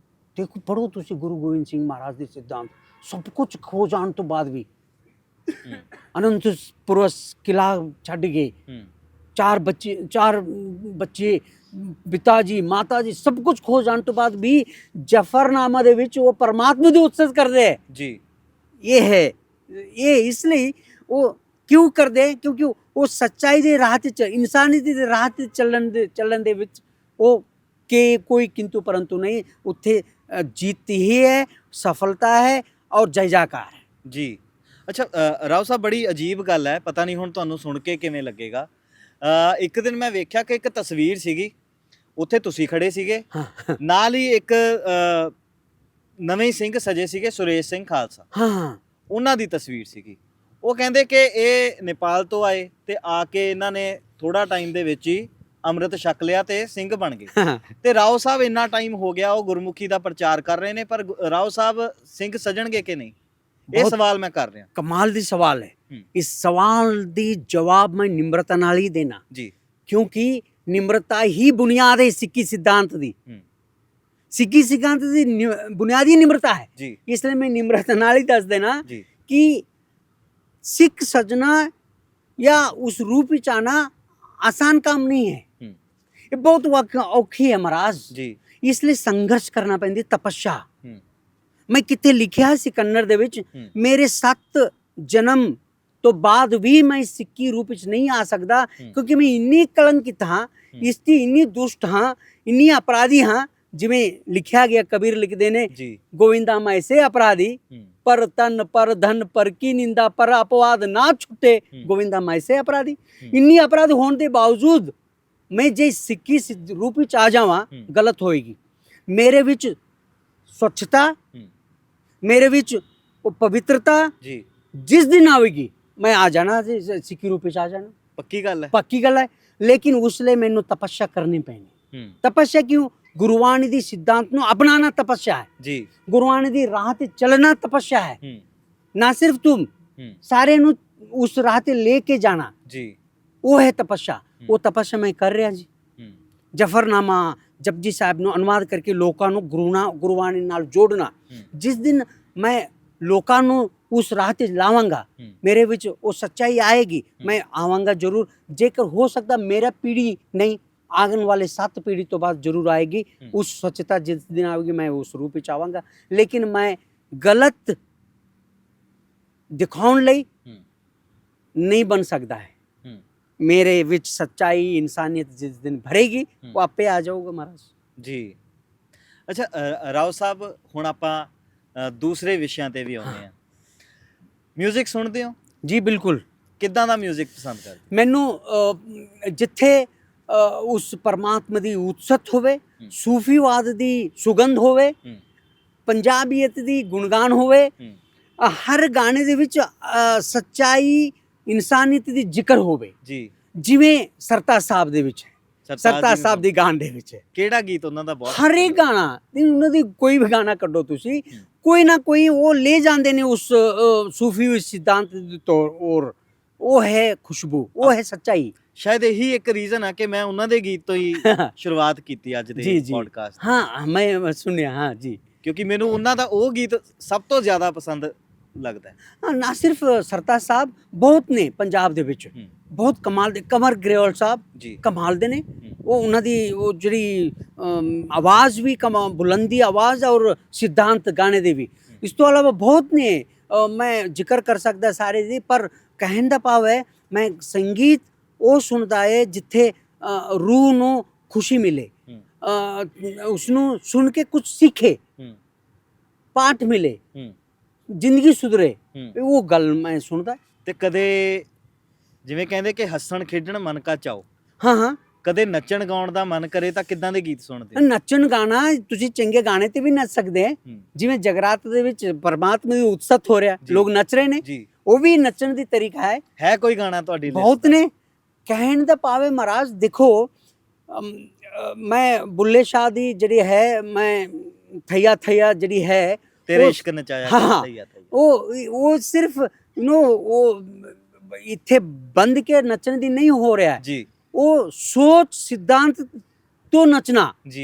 देखो पढ़ो तुसी गुरु गोविंद सिंह महाराज के सिद्धांत, सब कुछ खो जान तो बाद भी अनंतपुर किला छड़ गए, चार बच्चे पिताजी माताजी सब कुछ खो जाने तो बाद भी जफरनामा दे विच वो परमात्मा दी उत्सव कर दे जी। ये है, ये इसलिए वो क्यों कर दे, क्योंकि वो सच्चाई दे राह ते इंसानियत दे राह ते चलन दे विच वो के कोई किंतु परंतु नहीं। उत्थे जीत ही है, सफलता है और जय जयकार है जी। अच्छा राव साहब, बड़ी अजीब गल है, पता नहीं हुण तुहानूं सुन के किवें लगेगा। एक दिन मैं वेख्या कि एक तस्वीर सीगी, उत्थे तुसी खड़े सीगे, नाल ही एक नवें सिंह सजे सीगे, सुरेश सिंह खालसा, उन्हां दी तस्वीर सीगी। ਉਹ ਕਹਿੰਦੇ ਕਿ ਇਹ ਨੇਪਾਲ ਤੋਂ ਆਏ ਤੇ ਆ ਕੇ ਇਹਨਾਂ ਨੇ ਥੋੜਾ ਟਾਈਮ ਦੇ ਵਿੱਚ ਹੀ ਅੰਮ੍ਰਿਤ ਛਕ ਲਿਆ ਤੇ ਸਿੰਘ ਬਣ ਗਏ। ਤੇ ਰਾਓ ਸਾਹਿਬ ਇੰਨਾ ਟਾਈਮ ਹੋ ਗਿਆ ਉਹ ਗੁਰਮੁਖੀ ਦਾ ਪ੍ਰਚਾਰ ਕਰ ਰਹੇ ਨੇ, ਪਰ ਰਾਓ ਸਾਹਿਬ ਸਿੰਘ ਸਜਣਗੇ ਕਿ ਨਹੀਂ, ਇਹ ਸਵਾਲ ਮੈਂ ਕਰ ਰਿਹਾ। ਕਮਾਲ ਦੀ ਸਵਾਲ ਹੈ। इस सवाल दी जवाब मैं निम्रता नाल ही देना जी, क्योंकि निम्रता ही बुनियाद है सिक्की सिद्धांत दी। सिक्की सिद्धांत दी बुनियादी निम्रता है जी, इसलिए मैं निम्रता नाल ही दस देना जी कि सिख सजना या उस रूप विच आना आसान काम नहीं है, ये बहुत औखी है महाराज जी। इसलिए संघर्ष करना पैंदी, तपस्या। मैं कितने लिखिया सी कन्नड़ दे विच, मेरे 7 जन्म तो बाद भी मैं सिक्की रूप च नहीं आ सकता, क्योंकि मैं इन्नी कलंकित हाँ, इसकी इन्नी दुष्ट हाँ, इन्नी अपराधी हाँ। जिवें लिखा गया, कबीर लिखते ने, गोविंदा मैं ऐसे अपराधी, पर तन पर धन पर की निंदा पर अपवाद ना छुटे, गोविंदा मैं ऐसे अपराधी। इन्नी अपराध होने के बावजूद मैं जे सिक्की रूप च आ जावा, गलत होएगी। मेरे विच स्वच्छता, मेरे विच पवित्रता जिस दिन आवेगी मैं आ जाना, सिक्की रूप आ जाना, पक्की गल है, पक्की गल है। लेकिन उसले मैनू तपस्या करनी पैनी। तपस्या क्यों? ਗੁਰਬਾਣੀ ਦੀ ਸਿਧਾਂਤ ਨੂੰ ਅਪਣਾਉਣਾ ਤਪੱਸਿਆ ਹੈ, ਜੀ ਗੁਰਬਾਣੀ ਦੀ ਰਾਹ ਤੇ ਚੱਲਣਾ ਤਪੱਸਿਆ ਹੈ। ਹੂੰ ਨਾ ਸਿਰਫ ਤੁਮ ਹੂੰ ਸਾਰੇ ਨੂੰ ਉਸ ਰਾਹ ਤੇ ਲੈ ਕੇ ਜਾਣਾ, ਜੀ ਉਹ ਹੈ ਤਪੱਸਿਆ। ਉਹ ਤਪੱਸਿਆ ਮੈਂ ਕਰ ਰਿਹਾ ਜੀ। ਹੂੰ ਜਫਰਨਾਮਾ ਜਪਜੀ ਸਾਹਿਬ ਨੂੰ ਅਨੁਵਾਦ ਕਰਕੇ ਲੋਕਾਂ ਨੂੰ ਗੁਰਬਾਣੀ ਨਾਲ ਜੋੜਨਾ। ਹੂੰ ਜਿਸ ਦਿਨ ਮੈਂ ਲੋਕਾਂ ਨੂੰ ਉਸ ਰਾਹ ਤੇ ਲਾਵਾਂਗਾ, ਹੂੰ ਮੇਰੇ ਵਿੱਚ ਉਹ ਸੱਚਾਈ ਆਏਗੀ, ਮੈਂ ਆਵਾਂਗਾ ਜ਼ਰੂਰ। ਜੇਕਰ ਹੋ ਸਕਦਾ ਮੇਰਾ ਪੀढ़ी ਨਹੀਂ, आगन वाले 7 पीढ़ी तो बाद जरूर आएगी। उस स्वच्छता जिस दिन आएगी मैं उस रूप में आवांगा, लेकिन मैं गलत दिखाने ਲਈ नहीं बन सकता है। मेरे विच सच्चाई इंसानियत जिस दिन भरेगी वो आपे आ जाऊगा महाराज ਜੀ। ਅੱਛਾ ਰਾਓ ਸਾਹਿਬ, ਹੁਣ ਆਪਾਂ ਦੂਸਰੇ ਵਿਸ਼ਿਆਂ ਤੇ ਵੀ ਆਉਂਦੇ ਆ। ਮਿਊਜ਼ਿਕ ਸੁਣਦੇ ਹੋ? जी बिल्कुल। ਕਿੱਦਾਂ ਦਾ ਮਿਊਜ਼ਿਕ ਪਸੰਦ ਕਰਦੇ? ਮੈਨੂੰ ਜਿੱਥੇ ਉਸ ਪਰਮਾਤਮਾ ਦੀ ਉਤਸਤ ਹੋਵੇ, ਸੂਫੀਵਾਦ ਦੀ ਸੁਗੰਧ ਹੋਵੇ, ਪੰਜਾਬੀਅਤ ਦੀ ਗੁਣਗਾਨ ਹੋਵੇ, ਹਰ ਗਾਣੇ ਦੇ ਵਿੱਚ ਸੱਚਾਈ ਇਨਸਾਨੀਅਤ ਦੀ ਜ਼ਿਕਰ ਹੋਵੇ। ਜੀ ਜਿਵੇਂ ਸਰਤਾਜ ਸਾਹਿਬ ਦੇ ਵਿੱਚ ਹੈ, ਸਰਤਾਜ ਸਾਹਿਬ ਦੀ ਗਾਣ ਦੇ ਵਿੱਚ ਹੈ। ਕਿਹੜਾ ਗੀਤ ਉਹਨਾਂ ਦਾ ਬਹੁਤ? ਹਰ ਇੱਕ ਗਾਣਾ, ਉਹਨਾਂ ਦੀ ਕੋਈ ਵੀ ਗਾਣਾ ਕੱਢੋ ਤੁਸੀਂ, ਕੋਈ ਨਾ ਕੋਈ ਉਹ ਲੈ ਜਾਂਦੇ ਨੇ ਉਸ ਸੂਫੀ ਸਿਧਾਂਤ ਦੇ ਤੌਰ ਔਰ ਉਹ ਹੈ ਖੁਸ਼ਬੂ, ਉਹ ਹੈ ਸੱਚਾਈ। ਸ਼ਾਇਦ ਇਹੀ ਇੱਕ ਰੀਜ਼ਨ ਆ ਕਿ ਮੈਂ ਉਹਨਾਂ ਦੇ ਗੀਤ ਤੋਂ ਹੀ ਸ਼ੁਰੂਆਤ ਕੀਤੀ ਅੱਜ ਦੇ ਪੋਡਕਾਸਟ। ਹਾਂ ਮੈਂ ਸੁਣਿਆ, ਹਾਂ ਜੀ, ਕਿਉਂਕਿ ਮੈਨੂੰ ਉਹਨਾਂ ਦਾ ਉਹ ਗੀਤ ਸਭ ਤੋਂ ਜ਼ਿਆਦਾ ਪਸੰਦ ਲੱਗਦਾ ਹੈ। ਹਾਂ, ਨਾ ਸਿਰਫ ਸਰਤਾਜ ਸਾਹਿਬ, ਬਹੁਤ ਨੇ ਪੰਜਾਬ ਦੇ ਵਿੱਚ ਬਹੁਤ ਕਮਾਲ ਦੇ। ਕਮਰ ਗਰੇਵਾਲ ਸਾਹਿਬ ਜੀ ਕਮਾਲ ਦੇ ਨੇ। ਉਹ ਉਹਨਾਂ ਦੀ ਉਹ ਜਿਹੜੀ ਆਵਾਜ਼ ਵੀ ਬੁਲੰਦੀ ਆਵਾਜ਼ ਔਰ ਸਿਧਾਂਤ ਗਾਣੇ ਦੇ ਵੀ। ਇਸ ਤੋਂ ਇਲਾਵਾ ਬਹੁਤ ਨੇ, ਮੈਂ ਜ਼ਿਕਰ ਕਰ ਸਕਦਾ ਸਾਰੇ ਦੀ, ਪਰ ਕਹਿਣ ਦਾ ਭਾਵ ਹੈ ਮੈਂ ਸੰਗੀਤ ਉਹ ਸੁਣਦਾ ਹੈ ਜਿੱਥੇ ਰੂਹ ਨੂੰ ਖੁਸ਼ੀ ਮਿਲੇ, ਉਸਨੂੰ ਸੁਣ ਕੇ ਕੁਝ ਸਿੱਖੇ, ਪਾਠ ਮਿਲੇ, ਜ਼ਿੰਦਗੀ ਸੁਧਰੇ, ਉਹ ਗੱਲ ਮੈਂ ਸੁਣਦਾ। ਤੇ ਕਦੇ ਜਿਵੇਂ ਕਹਿੰਦੇ ਕਿ ਹੱਸਣ ਖੇਡਣ ਮਨ ਕਾ ਚਾਓ, ਹਾਂ ਕਦੇ ਨੱਚਣ ਗਾਉਣ ਦਾ ਮਨ ਕਰੇ ਤਾਂ ਕਿੱਦਾਂ ਦੇ ਗੀਤ ਸੁਣਦੇ? ਨੱਚਣ ਗਾਣਾ ਤੁਸੀਂ ਚੰਗੇ ਗਾਣੇ ਤੇ ਵੀ ਨੱਚ ਸਕਦੇ ਹੈ। ਜਿਵੇਂ ਜਗਰਾਤ ਦੇ ਵਿੱਚ ਪਰਮਾਤਮਾ ਦੀ ਉਤਸਤ ਹੋ ਰਿਹਾ, ਲੋਕ ਨੱਚ ਰਹੇ ਨੇ, ਉਹ ਵੀ ਨੱਚਣ ਦੀ ਤਰੀਕਾ ਹੈ। ਕੋਈ ਗਾਣਾ ਤੁਹਾਡੀ? ਬਹੁਤ ਨੇ। ਕਹਿਣ ਦਾ ਭਾਵੇਂ ਮਹਾਰਾਜ ਦੇਖੋ, ਮੈਂ ਬੁੱਲੇ ਸ਼ਾਹ ਦੀ ਜਿਹੜੀ ਹੈ, ਮੈਂ ਥਈਆ ਥਈਆ ਜਿਹੜੀ ਹੈ, ਤੇਰੇ ਇਸ਼ਕ ਨਚਾਇਆ ਥਈਆ ਥਈਆ, ਉਹ ਸਿਰਫ ਉਹ ਇੱਥੇ ਬੰਦ ਕੇ ਨੱਚਣ ਦੀ ਨਹੀਂ ਹੋ ਰਿਹਾ ਜੀ। ਉਹ ਸੋਚ सिद्धांत तो नचना जी,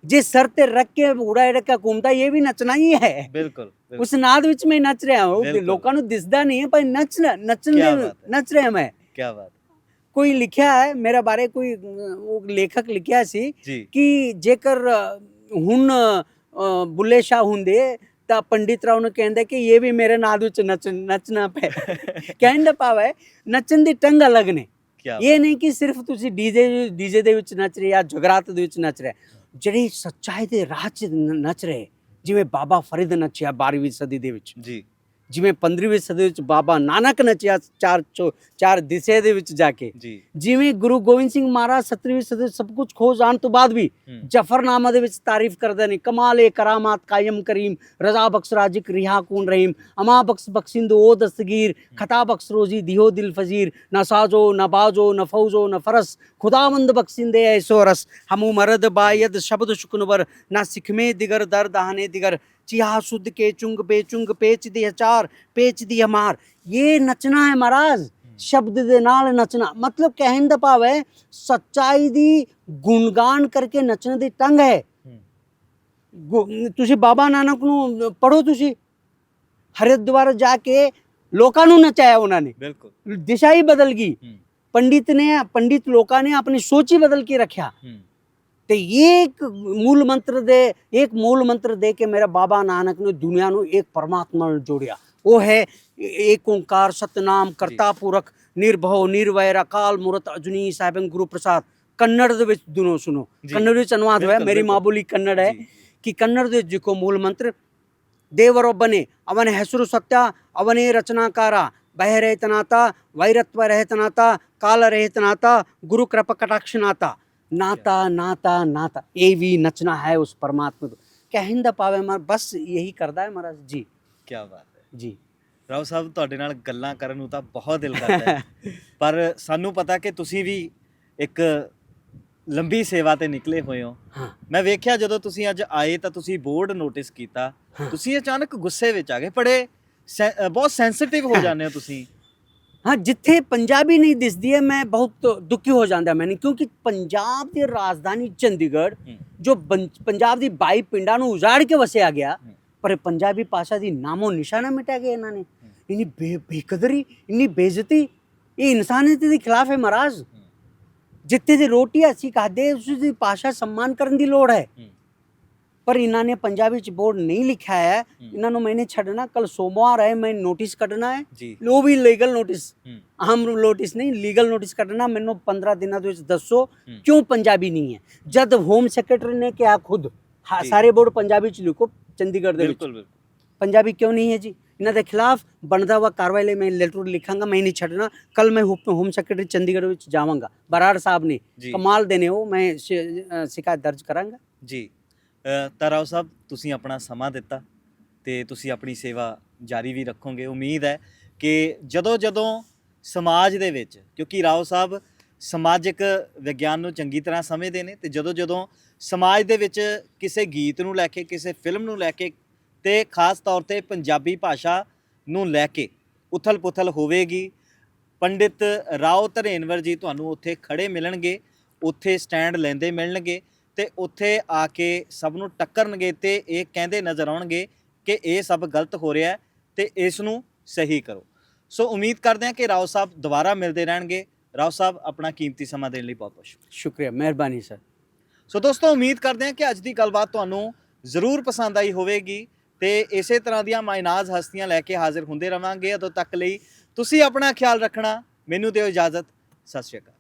जे सर ते रख के उड़ा रखा घूमता, ये भी नचना ही है। बिल्कुल, उस नाद विच मैं नच रहा हूँ, लोगों को दिसदा नहीं है पर नच रहा मैं। क्या बात। कोई लिखा है मेरे बारे, कोई वो लेखक लिखा सी कि जेकर हुन बुल्ले शाह हुंदे ਤਾਂ ਪੰਡਿਤ ਰਾਓ ਨੂੰ ਕਹਿੰਦੇ ਕਿ ਇਹ ਵੀ ਮੇਰੇ ਨਾਦ ਵਿੱਚ ਨੱਚਣਾ ਪਏ। ਕਹਿਣ ਦਾ ਭਾਵ ਹੈ ਨੱਚਣ ਦੀ ਟੰਗ ਅਲੱਗ ਨੇ। ਇਹ ਨਹੀਂ ਕਿ ਸਿਰਫ ਤੁਸੀਂ ਡੀਜੇ ਦੇ ਵਿੱਚ ਨੱਚ ਰਹੇ ਜਾਂ ਜਗਰਾਤ ਦੇ ਵਿੱਚ ਨੱਚ ਰਹੇ, ਜਿਹੜੀ ਸੱਚਾਈ ਦੇ ਰਾਹ 'ਚ ਨੱਚ ਰਹੇ, ਜਿਵੇਂ ਬਾਬਾ ਫਰੀਦ ਨੱਚਿਆ 12ਵੀਂ ਸਦੀ ਦੇ ਵਿੱਚ ਜੀ, ਜਿਵੇਂ 15ਵੀਂ ਸਦੀ ਵਿੱਚ ਬਾਬਾ ਨਾਨਕ ਨੱਚਿਆ ਚਾਰ ਦਿਸ਼ਾ ਦੇ ਵਿੱਚ ਜਾ ਕੇ ਜੀ, ਜਿਵੇਂ ਗੁਰੂ ਗੋਬਿੰਦ ਸਿੰਘ ਮਹਾਰਾਜ 17ਵੀਂ ਸਦੀ ਸਭ ਕੁਝ ਖੋ ਜਾਣ ਤੋਂ ਬਾਅਦ ਵੀ ਜਫਰਨਾਮਾ ਦੇ ਵਿੱਚ ਤਾਰੀਫ ਕਰਦੇ ਨੇ, ਕਮਾਲ ਕਰਾਮਾਤ ਕਾਇਮ ਕਰੀਮ, ਰਜ਼ਾ ਬਖਸ਼ ਰਾਜ਼ਿਕ ਰਿਹਾ ਕੂਨ ਰਹੀਮ, ਅਮਾ ਬਖਸ਼ ਬਖਸ਼ਿੰਦ ਓ ਦਸਤਗੀਰ, ਖਤਾ ਬਖਸ਼ ਰੋਜ਼ੀ ਦਿਓ ਦਿਲ ਫਜ਼ੀਰ, ਨਾ ਸਾਜੋ ਨਾ ਬਾਜੋ ਨਾ ਫੌਜੋ ਨਾ ਫਰਸ, ਖੁਦਾਵੰਦ ਬਖਸ਼ਿੰਦੇ ਐਸੋ ਰਸ, ਹਮੂ ਮਰਦ ਬਾयद शब्द शुकनवर, ना सिखमे दिगर दर दहाने दिगर, चिया शुद्ध के चुंग बेचुंग पेच दिया चार पेच दिया मार। ये नचना है महाराज, शब्द दे नाल नचना। मतलब कहने दा भाव है सच्चाई दी गुणगान करके नचने दी टंग है। तुसी बाबा नानक नू पढ़ो, तुसी हरिद्वार जाके लोकां नू नचाया उन्होंने, बिल्कुल दिशा ही बदल गई। पंडित लोकां ने अपनी सोच ही बदल के रखा। ਤੇ ਇੱਕ ਮੂਲ ਮੰਤਰ ਦੇ ਕੇ ਮੇਰਾ ਬਾਬਾ ਨਾਨਕ ਨੇ ਦੁਨੀਆ ਨੂੰ ਇੱਕ ਪਰਮਾਤਮਾ ਨਾਲ ਜੋੜਿਆ। ਉਹ ਹੈ ਏਕ ਓੰਕਾਰ ਸਤਨਾਮ ਕਰਤਾ ਪੁਰਖ ਨਿਰਭਉ ਨਿਰਵੈਰ ਅਕਾਲ ਮੂਰਤ ਅਜੂਨੀ ਸਾਹਿਬਨ ਗੁਰੂ ਪ੍ਰਸਾਦ। ਕੰਨੜ ਦੇ ਵਿੱਚ ਦੋਨੋਂ ਸੁਣੋ, ਕੰਨੜ ਵਿੱਚ ਅਨੁਵਾਦ ਹੋਇਆ, ਮੇਰੀ ਮਾਂ ਬੋਲੀ ਕੰਨੜ ਹੈ, ਕਿ ਕੰਨੜ ਦੇ ਜਿਕੋ ਮੂਲ ਮੰਤਰ ದೇವರೊಬ್ಬನೇ ಅವನ ಹೆಸರು ಸತ್ಯ, ಅವನೇ ರಚನಾಕಾರ, ಭಯರಹಿತನಾಥ, ವೈರತ್ವರಹಿತನಾಥ, ಕಾಲರಹಿತನಾಥ, गुरु कृपा कटाक्षनाथ। नाता नाता नाता, ये भी नचना है उस परमात्मा को। कहने दा पावे मार बस यही करदा है महाराज जी। क्या बात है जी। ਰਾਓ ਸਾਹਿਬ, ਤੁਹਾਡੇ ਨਾਲ ਗੱਲਾਂ ਕਰਨ ਨੂੰ ਤਾਂ ਬਹੁਤ ਦਿਲ ਕਰਦਾ ਹੈ, ਪਰ ਸਾਨੂੰ ਪਤਾ ਕਿ ਤੁਸੀਂ ਵੀ ਇੱਕ ਲੰਬੀ ਸੇਵਾ ਤੇ ਨਿਕਲੇ ਹੋਏ ਹੋ। हाँ ਮੈਂ ਵੇਖਿਆ ਜਦੋਂ ਤੁਸੀਂ ਅੱਜ ਆਏ ਤਾਂ ਤੁਸੀਂ ਬੋਰਡ ਨੋਟਿਸ ਕੀਤਾ, ਹਾਂ। ਤੁਸੀਂ ਅਚਾਨਕ ਗੁੱਸੇ ਵਿੱਚ ਆ ਗਏ, ਬਹੁਤ ਸੈਂਸਿਟਿਵ ਹੋ ਜਾਂਦੇ ਹੋ ਤੁਸੀਂ। हाँ जिथे पंजाबी नहीं दिसदी है मैं बहुत दुखी हो जाता मैंने, क्योंकि पंजाब की राजधानी चंडीगढ़ जो पंजाब की 22 पिंडा नूं उजाड़ के वसिया गया, पर पंजाबी भाषा की नामो निशाना मिटा गया इन्होंने। इन्नी बेकदरी, इन्नी बेइज्जती, ये इंसानियत के खिलाफ है महाराज। जिथे दी रोटी असीं खादे उसदी भाषा सम्मान करन दी लोड़ है, पर इन्होंने पंजाबी च बोर्ड नहीं लिखा है। इन्होंने मैंने छड़ना, कल सोमवार है, मैं नोटिस कटना है जी। वो भी लीगल नोटिस, आम नोटिस नहीं, लीगल नोटिस कटना। मैंने 15 दिनों ਦੇ ਵਿੱਚ ਦੱਸੋ क्यों पंजाबी नहीं है, जब होम सेक्रेटरी ने कहा खुद सारे बोर्ड पंजाबी च लिखो चंडीगढ़ ਦੇ ਵਿੱਚ, ਬਿਲਕੁਲ पंजाबी क्यों नहीं है जी। इन्हों के खिलाफ बनता हुआ कार्रवाई लिए मैं लेटर लिखांगा, मैं नहीं छड़ना। कल मैं होम सेक्रेटरी चंडीगढ़ ਵਿੱਚ जावांगा, बराड़ साहब ने जी। कमाल देने हो, मैं शिकायत दर्ज करांगा ਜੀ। ਤਾਂ ਰਾਓ ਸਾਹਿਬ, ਤੁਸੀਂ ਆਪਣਾ ਸਮਾਂ ਦਿੱਤਾ ਤੇ ਤੁਸੀਂ ਆਪਣੀ ਸੇਵਾ ਜਾਰੀ ਵੀ ਰੱਖੋਗੇ। ਉਮੀਦ ਹੈ ਕਿ ਜਦੋਂ ਸਮਾਜ ਦੇ ਵਿੱਚ, ਕਿਉਂਕਿ ਰਾਓ ਸਾਹਿਬ ਸਮਾਜਿਕ ਵਿਗਿਆਨ ਨੂੰ ਚੰਗੀ ਤਰ੍ਹਾਂ ਸਮਝਦੇ ਨੇ, ਤੇ ਜਦੋਂ ਸਮਾਜ ਦੇ ਵਿੱਚ ਕਿਸੇ ਗੀਤ ਨੂੰ ਲੈ ਕੇ, ਕਿਸੇ ਫਿਲਮ ਨੂੰ ਲੈ ਕੇ, ਤੇ ਖਾਸ ਤੌਰ ਤੇ ਪੰਜਾਬੀ ਭਾਸ਼ਾ ਨੂੰ ਲੈ ਕੇ ਉਥਲ ਪੁਥਲ ਹੋਵੇਗੀ, ਪੰਡਿਤ ਰਾਓ ਧਰੇਨਵਰ ਜੀ ਤੁਹਾਨੂੰ ਉੱਥੇ ਖੜੇ ਮਿਲਣਗੇ, ਉੱਥੇ ਸਟੈਂਡ ਲੈਂਦੇ ਮਿਲਣਗੇ, ਤੇ ਉੱਥੇ ਆ ਕੇ ਸਭ ਨੂੰ ਟੱਕਰਨਗੇ ਤੇ ਇਹ ਕਹਿੰਦੇ ਨਜ਼ਰ ਆਉਣਗੇ ਕਿ ਇਹ ਸਭ ਗਲਤ ਹੋ ਰਿਹਾ ਤੇ ਇਸ ਨੂੰ ਸਹੀ ਕਰੋ। ਸੋ ਉਮੀਦ ਕਰਦੇ ਹਾਂ ਕਿ ਰਾਓ ਸਾਹਿਬ ਦੁਬਾਰਾ ਮਿਲਦੇ ਰਹਿਣਗੇ। ਰਾਓ ਸਾਹਿਬ, ਆਪਣਾ ਕੀਮਤੀ ਸਮਾਂ ਦੇਣ ਲਈ ਬਹੁਤ ਬਹੁਤ शुक्रिया, मेहरबानी सर। ਸੋ ਦੋਸਤੋ, ਉਮੀਦ ਕਰਦੇ ਹਾਂ ਕਿ ਅੱਜ ਦੀ ਗੱਲਬਾਤ ਤੁਹਾਨੂੰ ਜ਼ਰੂਰ ਪਸੰਦ ਆਈ ਹੋਵੇਗੀ ਤੇ ਇਸੇ ਤਰ੍ਹਾਂ ਦੀਆਂ ਮਾਇਨਾਜ਼ ਹਸਤੀਆਂ ਲੈ ਕੇ ਹਾਜ਼ਰ ਹੁੰਦੇ ਰਵਾਂਗੇ। ਉਦੋਂ ਤੱਕ ਲਈ ਤੁਸੀਂ ਆਪਣਾ ਖਿਆਲ ਰੱਖਣਾ। ਮੈਨੂੰ ਦਿਓ ਇਜਾਜ਼ਤ। ਸਤਿ ਸ਼੍ਰੀ ਅਕਾਲ।